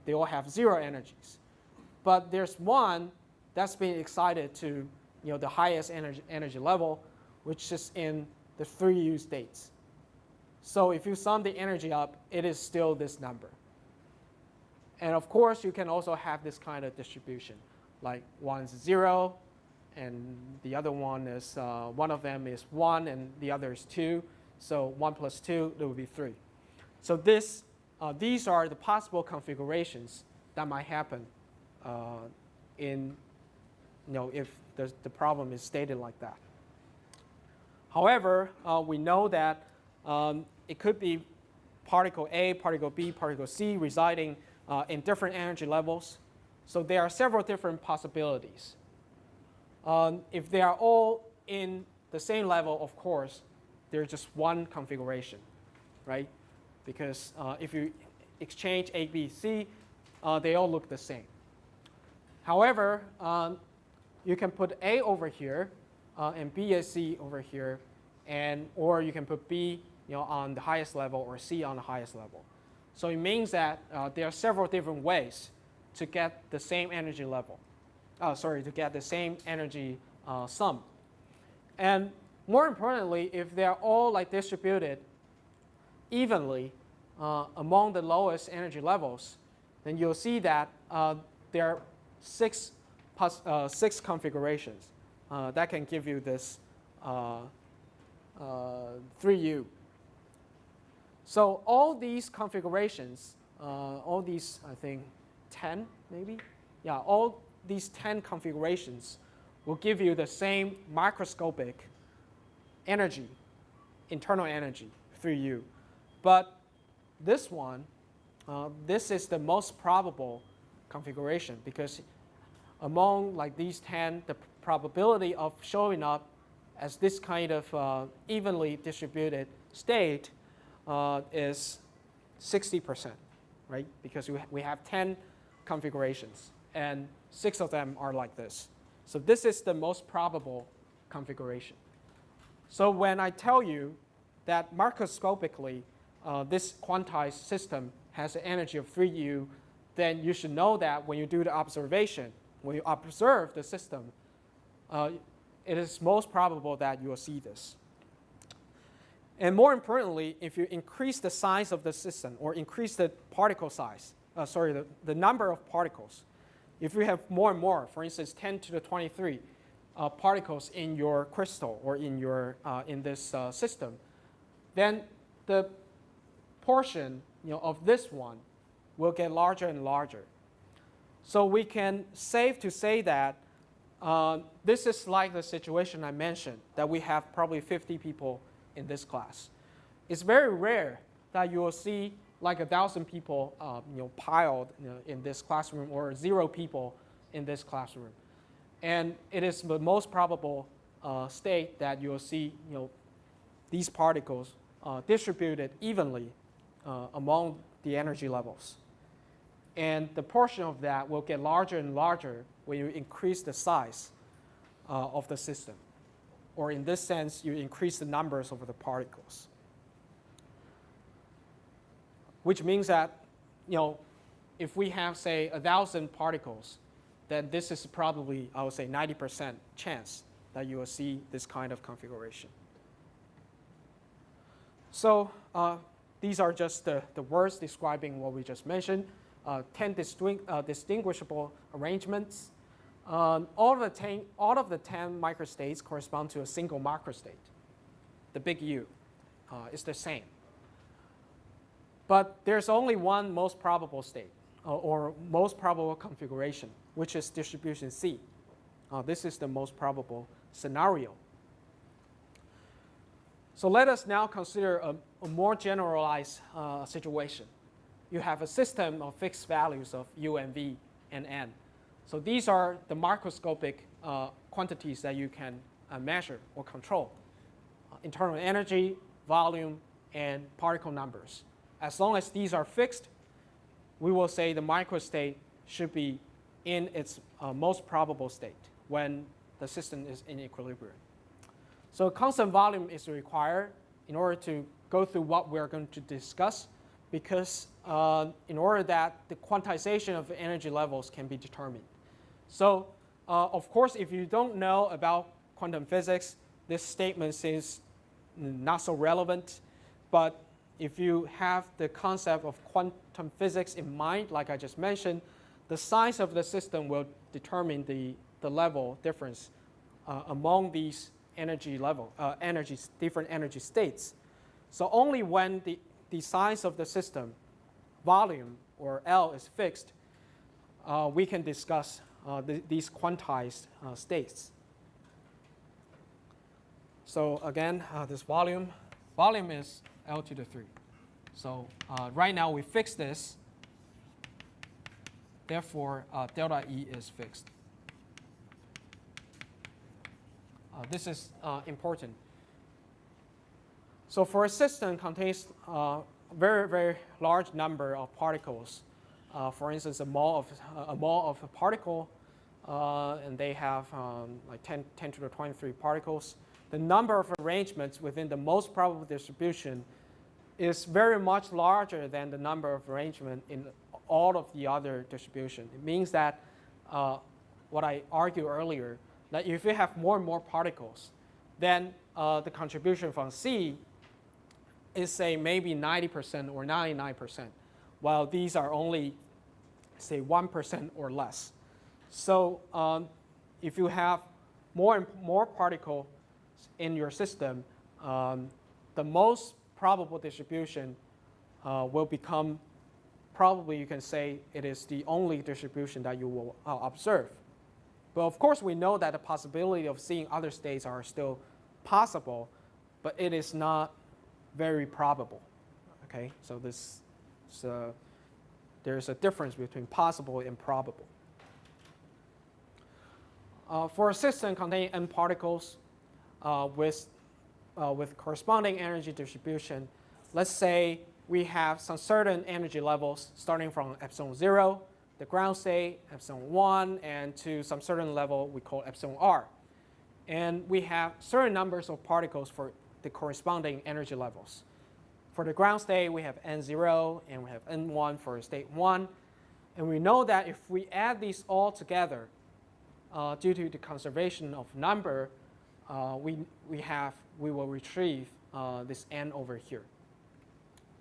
They all have 0 energies. But there's one that's being excited to the highest energy level, which is in the 3u states. So if you sum the energy up, it is still this number. And of course, you can also have this kind of distribution, like one's 0, and the other one is, one of them is 1, and the other is 2. So 1 plus 2, that would be 3. So these are the possible configurations that might happen in, if the problem is stated like that. However, we know that it could be particle A, particle B, particle C residing in different energy levels. So there are several different possibilities. If they are all in the same level, of course, there's just one configuration, right? Because if you exchange A, B, C, they all look the same. However, you can put A over here and B and C over here, or you can put B on the highest level or C on the highest level. So it means that there are several different ways to get the same energy level. To get the same energy sum. And more importantly, if they're all distributed evenly among the lowest energy levels, then you'll see that there are 6 configurations that can give you this 3U. So all these configurations, all these, I think, 10 maybe? Yeah, all these 10 configurations will give you the same microscopic energy, internal energy, 3U. But this one, this is the most probable configuration, because among these 10, the probability of showing up as this kind of evenly distributed state is 60%, right? Because we have 10 configurations, and 6 of them are like this. So this is the most probable configuration. So when I tell you that macroscopically this quantized system has an energy of 3U, then you should know that when you do the observation, when you observe the system, it is most probable that you will see this. And more importantly, if you increase the size of the system or increase the particle size, the number of particles, if you have more and more, for instance, 10 to the 23 particles in your crystal or in your in this system, then the portion of this one will get larger and larger. So we can safe to say that this is like the situation I mentioned, that we have probably 50 people in this class. It's very rare that you will see 1,000 people piled in this classroom, or 0 people in this classroom. And it is the most probable state that you will see these particles distributed evenly among the energy levels. And the portion of that will get larger and larger when you increase the size of the system. Or in this sense, you increase the numbers of the particles. Which means that if we have, say, 1,000 particles, then this is probably, I would say, 90% chance that you will see this kind of configuration. So these are just the words describing what we just mentioned. 10 distinguishable arrangements. all of the 10 microstates correspond to a single macrostate. The big U is the same. But there's only one most probable state, or most probable configuration, which is distribution C. This is the most probable scenario. So let us now consider a more generalized situation. You have a system of fixed values of U and V and N. So these are the macroscopic quantities that you can measure or control. Internal energy, volume, and particle numbers. As long as these are fixed, we will say the microstate should be in its most probable state when the system is in equilibrium. So constant volume is required in order to go through what we're going to discuss, because in order that the quantization of the energy levels can be determined. So of course, if you don't know about quantum physics, this statement seems not so relevant. But if you have the concept of quantum physics in mind, like I just mentioned, the size of the system will determine the level difference among these different energy states. So only when the size of the system, volume, or L is fixed, we can discuss these quantized states. So again, this volume is L to the 3. So right now we fix this. Therefore, delta E is fixed. This is important. So for a system contains a very, very large number of particles. For instance, a mole of a particle, and they have like 10 to the 23 particles. The number of arrangements within the most probable distribution is very much larger than the number of arrangements in all of the other distribution. It means that what I argued earlier, that if you have more and more particles, then the contribution from C is, say, maybe 90% or 99%, while these are only, say, 1% or less. So if you have more and more particles in your system, the most probable distribution will become, probably you can say it is the only distribution that you will observe. But of course, we know that the possibility of seeing other states are still possible, but it is not very probable. Okay, so there's a difference between possible and probable. For a system containing n particles with corresponding energy distribution, let's say we have some certain energy levels starting from epsilon 0, the ground state, epsilon 1, and to some certain level we call epsilon r. And we have certain numbers of particles for the corresponding energy levels. For the ground state, we have n0, and we have n1 for state 1. And we know that if we add these all together, due to the conservation of number, we will retrieve this n over here.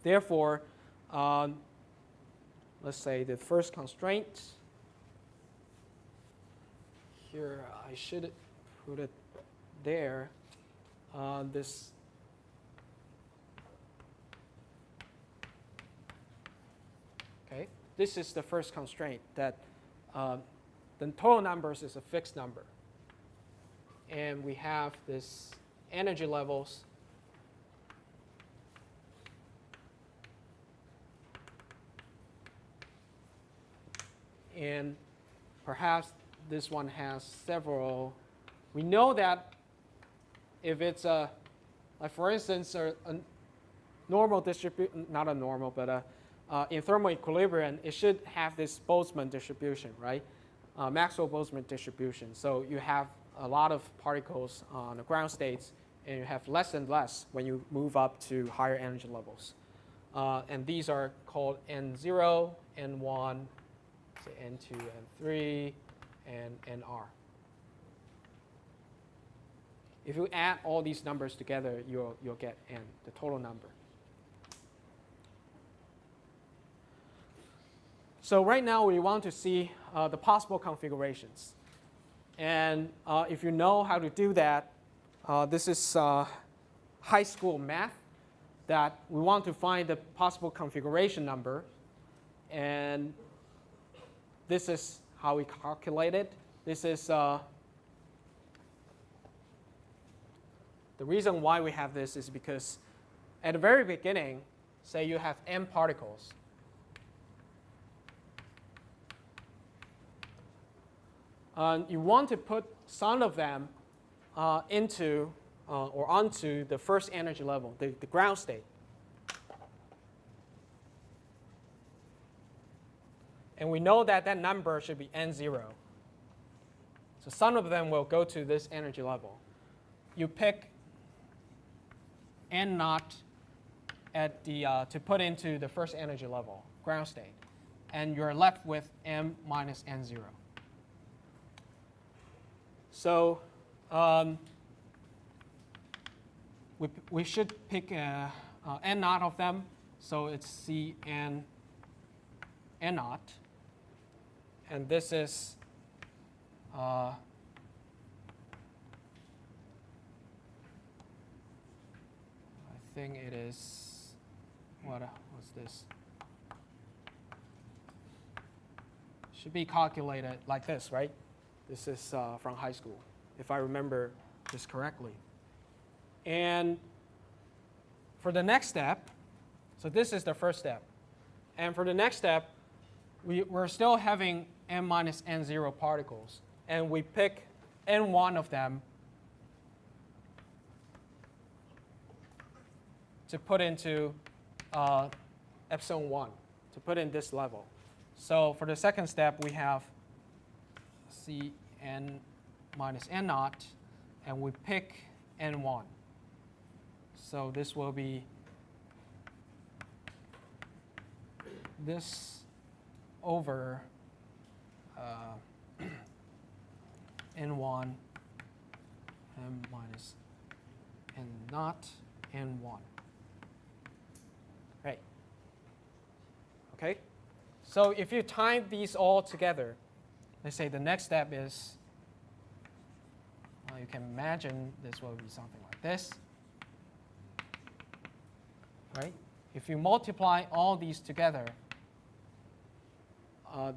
Therefore, let's say the first constraint, here I should put it there, this okay, this is the first constraint, that the total numbers is a fixed number. And we have this energy levels and perhaps this one has several. We know that if it's like for instance, a normal distribution, not a normal, but in thermal equilibrium, it should have this Boltzmann distribution, right? Maxwell-Boltzmann distribution. So you have a lot of particles on the ground states, and you have less and less when you move up to higher energy levels. And these are called N0, N1, say N2, N3, and NR. If you add all these numbers together, you'll get N, the total number. So right now we want to see the possible configurations. And if you know how to do that, this is high school math, that we want to find the possible configuration number. And this is how we calculate it. This is the reason why we have this is because at the very beginning, say you have m particles. You want to put some of them into or onto the first energy level, the ground state. And we know that that number should be n0. So some of them will go to this energy level. You pick n naught at the, to put into the first energy level, ground state. And you're left with m minus n0. So we should pick n naught of them. So it's Cn n naught. And this is I think it is, what's this? Should be calculated like this, right? This is from high school, if I remember this correctly. And for the next step, so this is the first step. And for the next step, we're still having m minus n0 particles. And we pick n1 of them to put into epsilon 1, to put in this level. So for the second step, we have Cn minus n naught, and we pick n1. So this will be this over n1 m minus n naught n1. Right. Okay. So if you time these all together, let's say the next step is, you can imagine this will be something like this. Right? If you multiply all these together,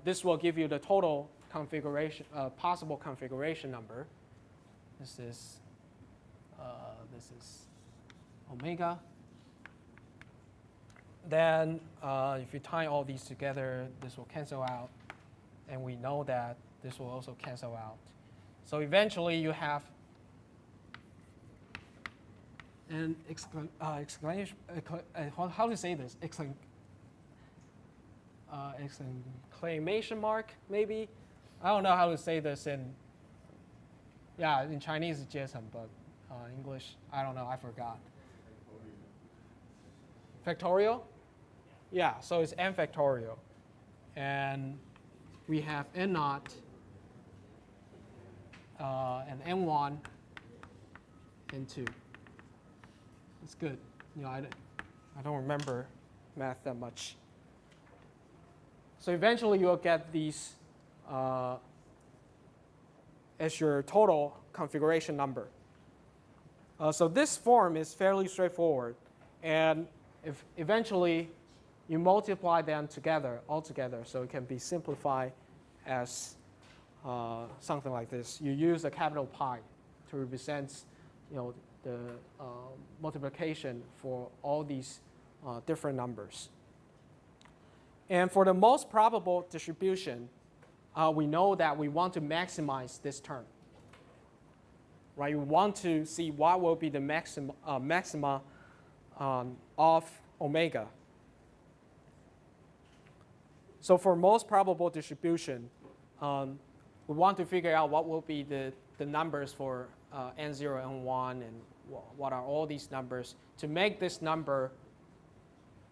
this will give you the total configuration, possible configuration number. This is omega. Then if you tie all these together, this will cancel out. And we know that this will also cancel out. So eventually you have an exclamation, how to say this? Exclamation mark, maybe? I don't know how to say this in Chinese it's 节省, but English, I don't know, I forgot. Factorial? Yeah, so it's n factorial. And we have n naught and n1, n2. It's good. I don't remember math that much. So eventually you'll get these as your total configuration number. So this form is fairly straightforward. And if eventually you multiply them together, all together, so it can be simplified as something like this. You use a capital Pi to represent the multiplication for all these different numbers. And for the most probable distribution, we know that we want to maximize this term. Right? We want to see what will be the maxima of omega. So for most probable distribution, we want to figure out what will be the numbers for n0, n1, and what are all these numbers to make this number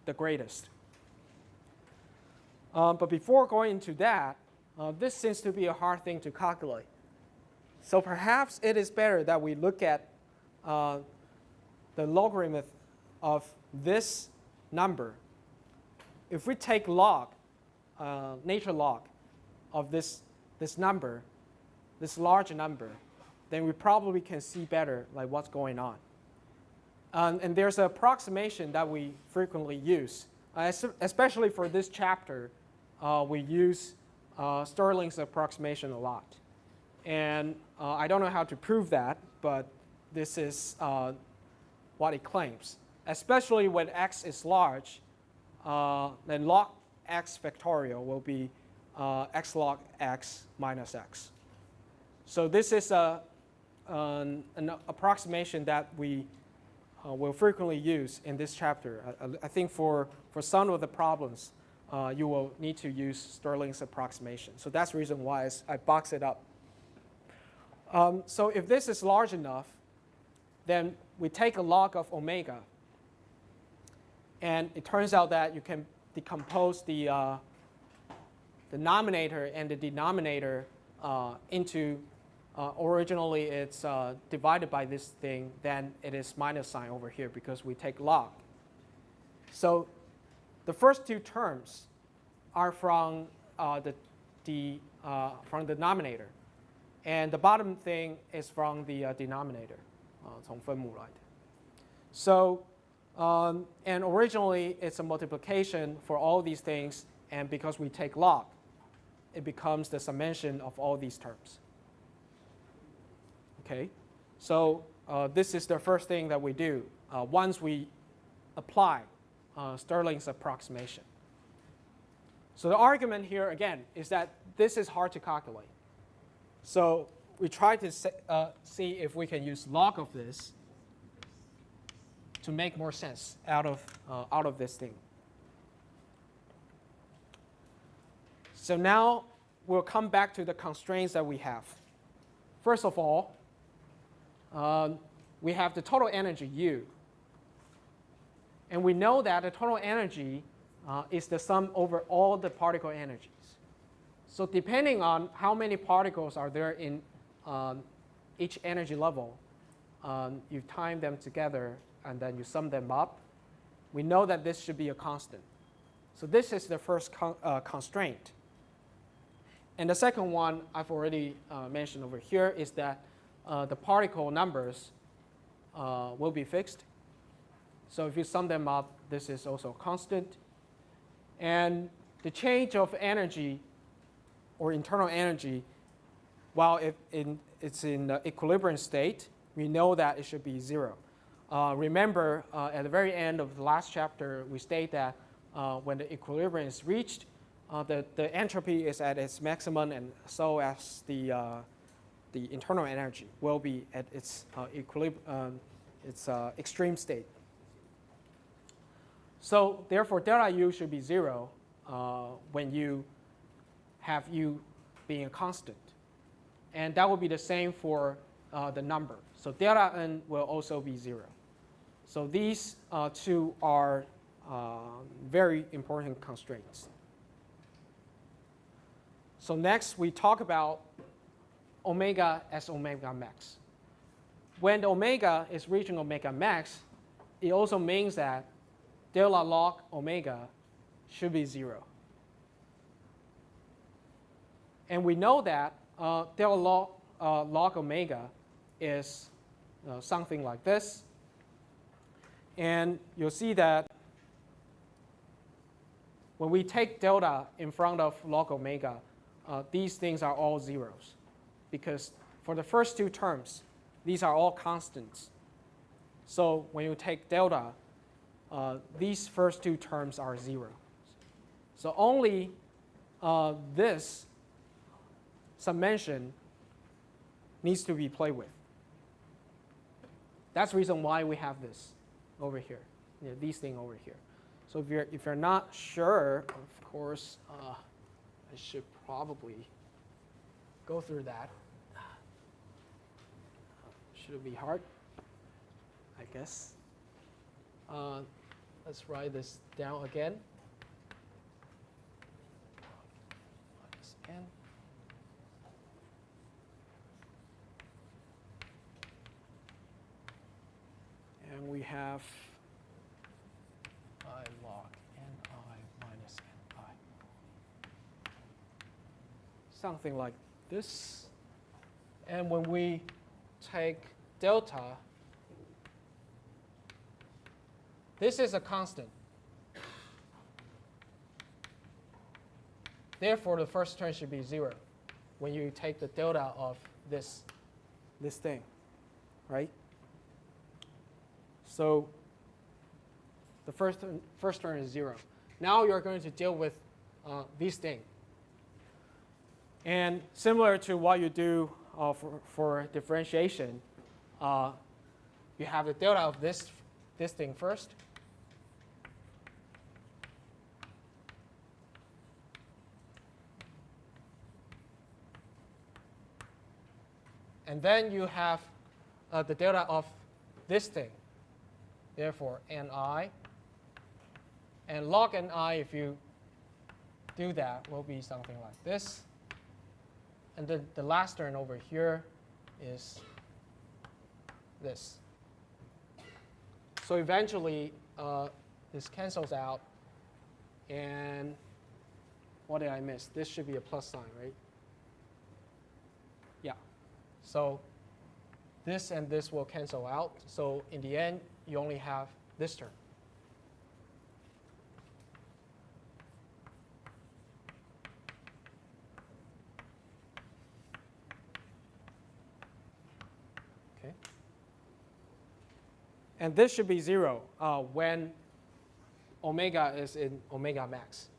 the greatest. But before going into that, this seems to be a hard thing to calculate. So perhaps it is better that we look at the logarithm of this number. If we take log, nature log of this number, this large number, then we probably can see better like what's going on. And there's an approximation that we frequently use, especially for this chapter. We use Stirling's approximation a lot. And I don't know how to prove that, but this is what it claims. Especially when x is large, then log x factorial will be x log x minus x. So this is an approximation that we will frequently use in this chapter. I think for some of the problems, you will need to use Stirling's approximation. So that's the reason why I box it up. So if this is large enough, then we take a log of omega. And it turns out that you can decompose the numerator and the denominator into, originally it's divided by this thing, then it is minus sign over here because we take log. So the first two terms are from the denominator. And the bottom thing is from the denominator, 从分母来的. So, and originally it's a multiplication for all these things, and because we take log, it becomes the summation of all these terms. Okay, so this is the first thing that we do once we apply Stirling's approximation. So the argument here again is that this is hard to calculate. So we try to see if we can use log of this to make more sense out of this thing. So now we'll come back to the constraints that we have. First of all, we have the total energy U. And we know that the total energy is the sum over all the particle energies. So depending on how many particles are there in each energy level, you time them together and then you sum them up. We know that this should be a constant. So this is the first constraint. And the second one I've already mentioned over here is that the particle numbers will be fixed. So if you sum them up, this is also constant. And the change of energy or internal energy, while it's in the equilibrium state, we know that it should be 0. Remember, at the very end of the last chapter, we state that when the equilibrium is reached, the entropy is at its maximum, and so as the internal energy will be at its extreme state. So therefore, delta U should be 0 when you have U being a constant. And that will be the same for the number. So delta N will also be 0. So these two are very important constraints. So next, we talk about omega as omega max. When the omega is reaching omega max, it also means that delta log omega should be 0. And we know that delta log omega is something like this. And you'll see that when we take delta in front of log omega, these things are all zeros. Because for the first two terms, these are all constants. So when you take delta, these first two terms are 0. So only this summation needs to be played with. That's the reason why we have this over here, these things over here. So if you're not sure, of course, I should probably go through that. Should be hard, I guess. Let's write this down again. Minus n. And we have I log ni minus ni. Something like this. And when we take delta, this is a constant. Therefore, the first term should be 0 when you take the delta of this thing, right? So the first term is 0. Now you're going to deal with these things. And similar to what you do for differentiation, you have the delta of this thing first. And then you have the delta of this thing. Therefore, ni. And log ni, if you do that, will be something like this. And then the last term over here is this. So eventually, this cancels out. And what did I miss? This should be a plus sign, right? Yeah. So this and this will cancel out. So in the end, you only have this term. Okay. And this should be 0 when omega is in omega max.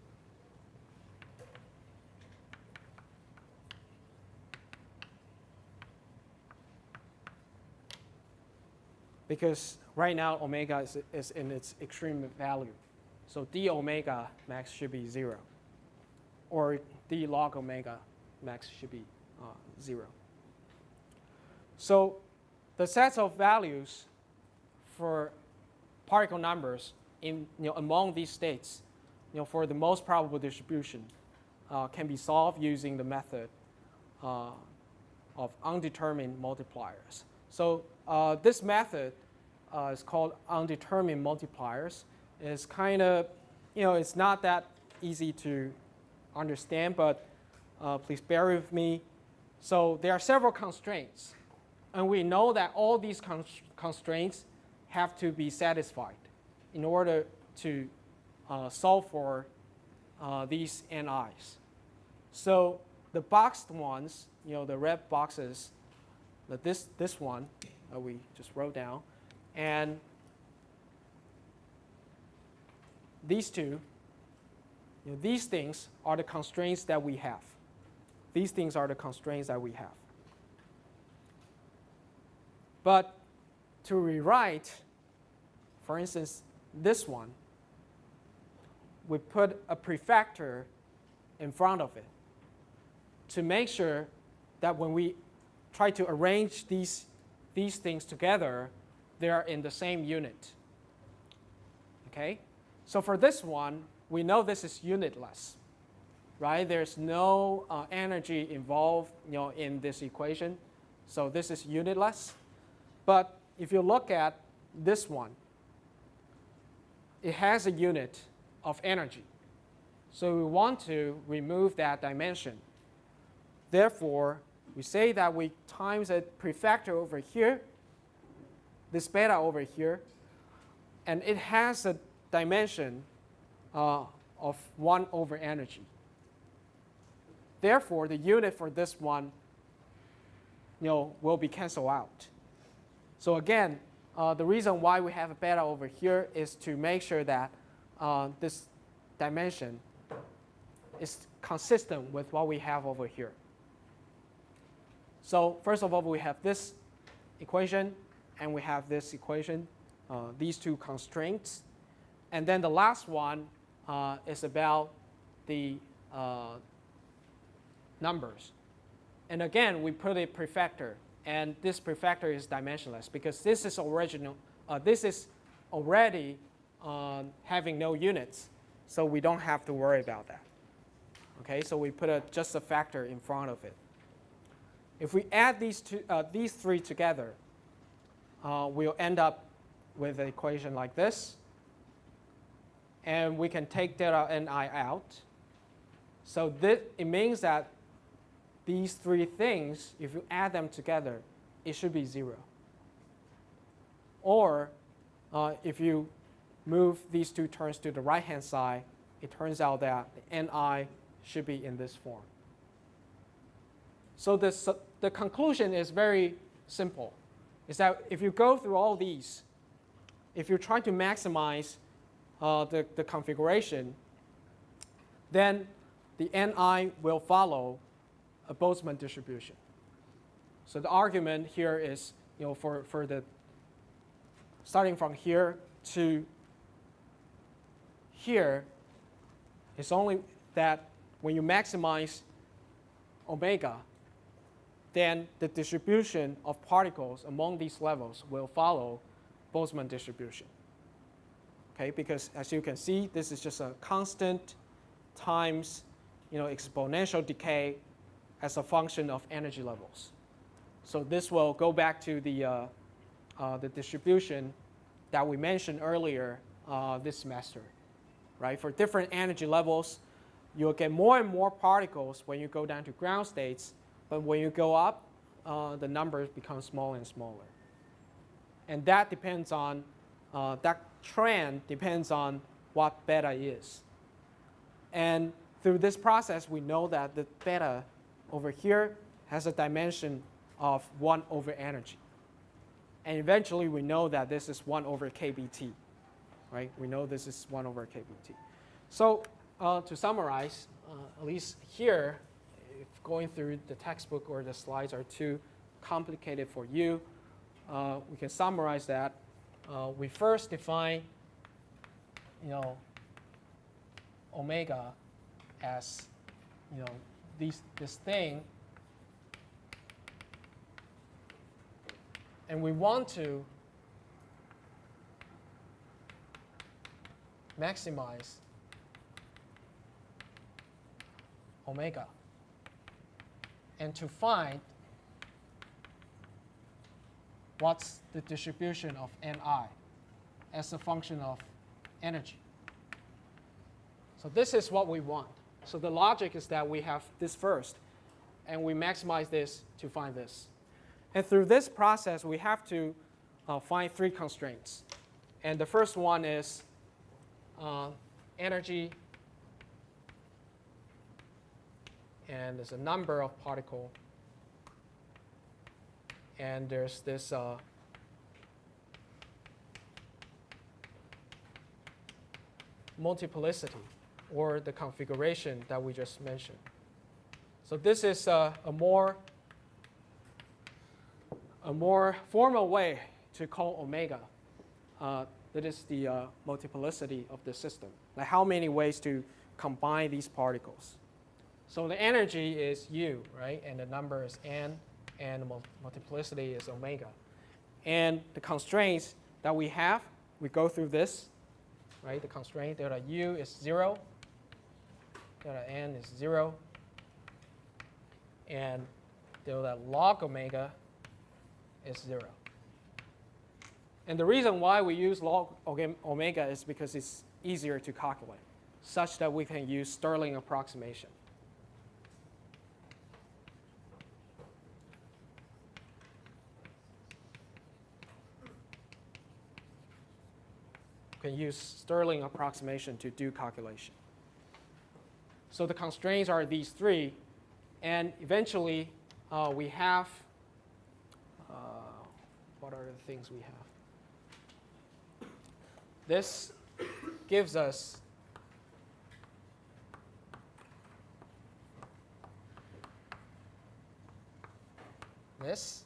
Because right now, omega is in its extreme value. So d omega max should be 0. Or d log omega max should be 0. So the sets of values for particle numbers among these states, for the most probable distribution, can be solved using the method of undetermined multipliers. So this method is called undetermined multipliers. It's kind of, it's not that easy to understand, but please bear with me. So there are several constraints, and we know that all these constraints have to be satisfied in order to solve for these ni's. So the boxed ones, the red boxes, this one we just wrote down, and these two, these things are the constraints that we have. These things are the constraints that we have. But to rewrite, for instance, this one, we put a prefactor in front of it to make sure that when we try to arrange these things together, they are in the same unit. Okay? So for this one, we know this is unitless, right? There's no energy involved, in this equation. So this is unitless. But if you look at this one, it has a unit of energy. So we want to remove that dimension. Therefore, we say that we times a prefactor over here, this beta over here, and it has a dimension of 1 over energy. Therefore, the unit for this one will be canceled out. So again, the reason why we have a beta over here is to make sure that this dimension is consistent with what we have over here. So first of all, we have this equation, and we have this equation, these two constraints. And then the last one is about the numbers. And again, we put a prefactor. And this prefactor is dimensionless because this is already having no units. So we don't have to worry about that. Okay, so we put just a factor in front of it. If we add these three together, we'll end up with an equation like this. And we can take delta ni out. So it means that these three things, if you add them together, it should be 0. Or if you move these two terms to the right-hand side, it turns out that the Ni should be in this form. So the conclusion is very simple. Is that if you go through all these, if you're trying to maximize the configuration, then the Ni will follow a Boltzmann distribution. So the argument here is, for the starting from here to here, it's only that when you maximize omega, then the distribution of particles among these levels will follow Boltzmann distribution. Okay, because as you can see, this is just a constant times exponential decay as a function of energy levels. So this will go back to the distribution that we mentioned earlier this semester. Right? For different energy levels, you'll get more and more particles when you go down to ground states, but when you go up, the numbers become smaller and smaller. And that depends on, that trend depends on what beta is. And through this process, we know that the beta over here has a dimension of 1 over energy. And eventually, we know that this is 1 over kBt. Right? We know this is 1 over kBt. So to summarize, at least here, if going through the textbook or the slides are too complicated for you, we can summarize that. We first define, omega as, this thing, and we want to maximize omega, and to find what's the distribution of Ni as a function of energy. So this is what we want. So the logic is that we have this first, and we maximize this to find this. And through this process, we have to find 3 constraints. And the first one is energy, and there's a number of particle, and there's this multiplicity, or the configuration that we just mentioned. So this is a more formal way to call omega. That is the multiplicity of the system, like how many ways to combine these particles. So the energy is U, right? And the number is N, and the multiplicity is omega. And the constraints that we have, we go through this, right? The constraint delta U is 0, delta N is 0, and delta log omega is 0. And the reason why we use log omega is because it's easier to calculate, such that we can use Stirling approximation. We can use Stirling approximation to do calculation. So the constraints are these 3, and eventually we have, what are the things we have? This gives us this.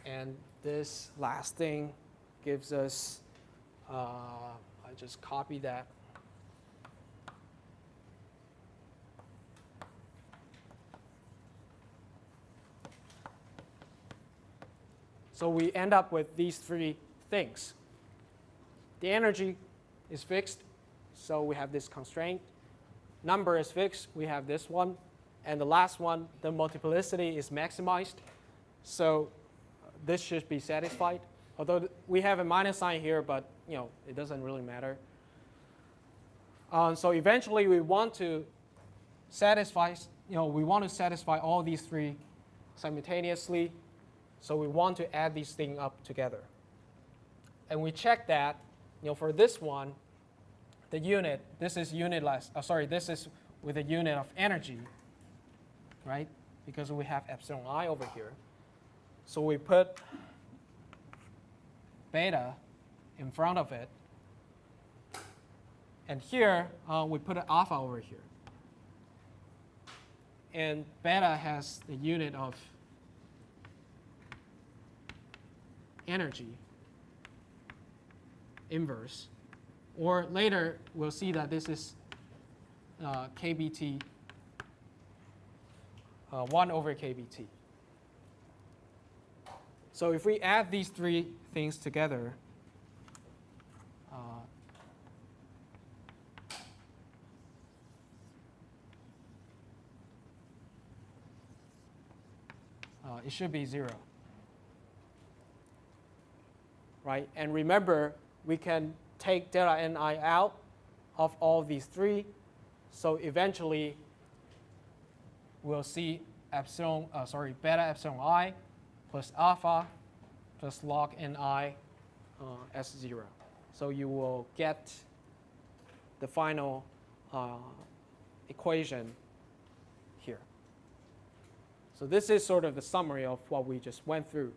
And this last thing gives us, I just copy that. So we end up with these 3 things. The energy is fixed, so we have this constraint. Number is fixed, we have this one. And the last one, the multiplicity is maximized. So this should be satisfied. Although we have a minus sign here, but it doesn't really matter. So eventually we want to satisfy, we want to satisfy all these three simultaneously. So we want to add these things up together. And we check that, for this one, the unit, this is unitless, this is with a unit of energy, right? Because we have epsilon I over here. So we put beta in front of it. And here, we put an alpha over here. And beta has the unit of energy inverse. Or later, we'll see that this is KBT, 1 over KBT. So if we add these three things together, it should be 0. Right? And remember, we can take delta Ni out of all these three. So eventually, we'll see beta epsilon I plus alpha plus log Ni as 0. So you will get the final equation here. So this is sort of the summary of what we just went through.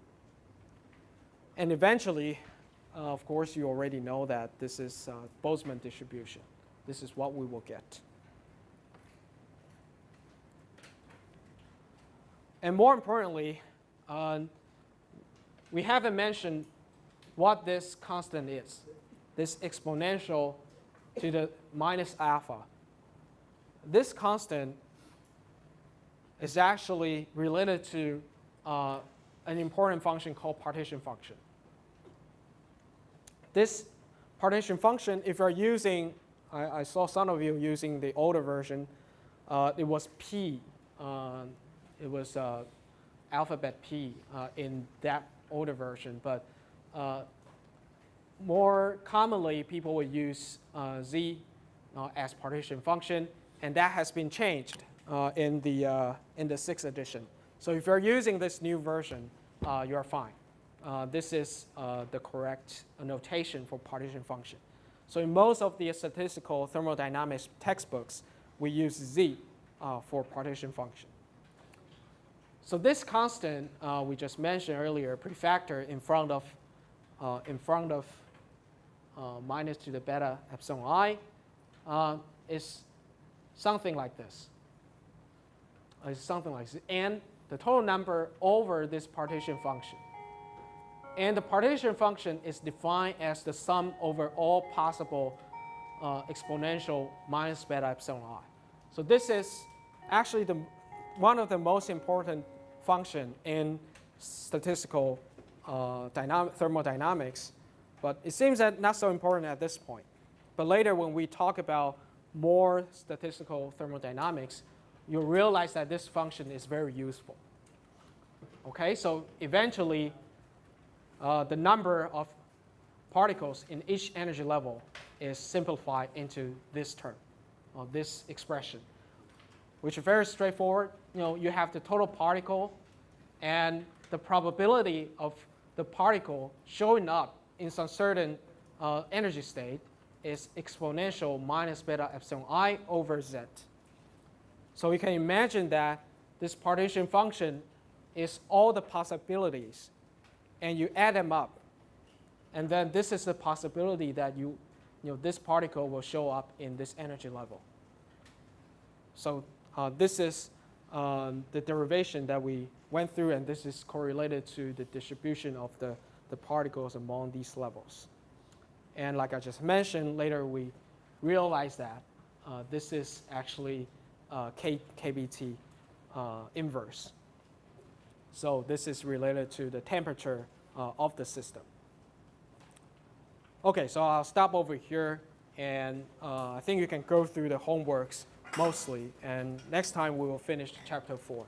And eventually, of course, you already know that this is Boltzmann distribution. This is what we will get. And more importantly, we haven't mentioned what this constant is, this exponential to the minus alpha. This constant is actually related to an important function called partition function. This partition function, if you're using, I saw some of you using the older version, it was P. It was alphabet P in that older version. But more commonly, people would use Z as partition function. And that has been changed in the 6th edition. So if you're using this new version, you're fine. This is the correct notation for partition function. So in most of the statistical thermodynamics textbooks, we use Z for partition function. So this constant we just mentioned earlier, prefactor in front of minus to the beta epsilon I, is something like this. It's something like this. And the total number over this partition function. And the partition function is defined as the sum over all possible exponential minus beta epsilon I. So this is actually one of the most important function in statistical thermodynamics. But it seems that not so important at this point. But later when we talk about more statistical thermodynamics, you'll realize that this function is very useful. Okay, so eventually, the number of particles in each energy level is simplified into this term, or this expression, which is very straightforward. You have the total particle, and the probability of the particle showing up in some certain energy state is exponential minus beta epsilon I over Z. So we can imagine that this partition function is all the possibilities, and you add them up. And then this is the possibility that this particle will show up in this energy level. So this is the derivation that we went through, and this is correlated to the distribution of the particles among these levels. And like I just mentioned, later we realized that this is actually KBT inverse. So this is related to the temperature of the system. Okay, so I'll stop over here, and I think you can go through the homeworks mostly, and next time we will finish chapter 4.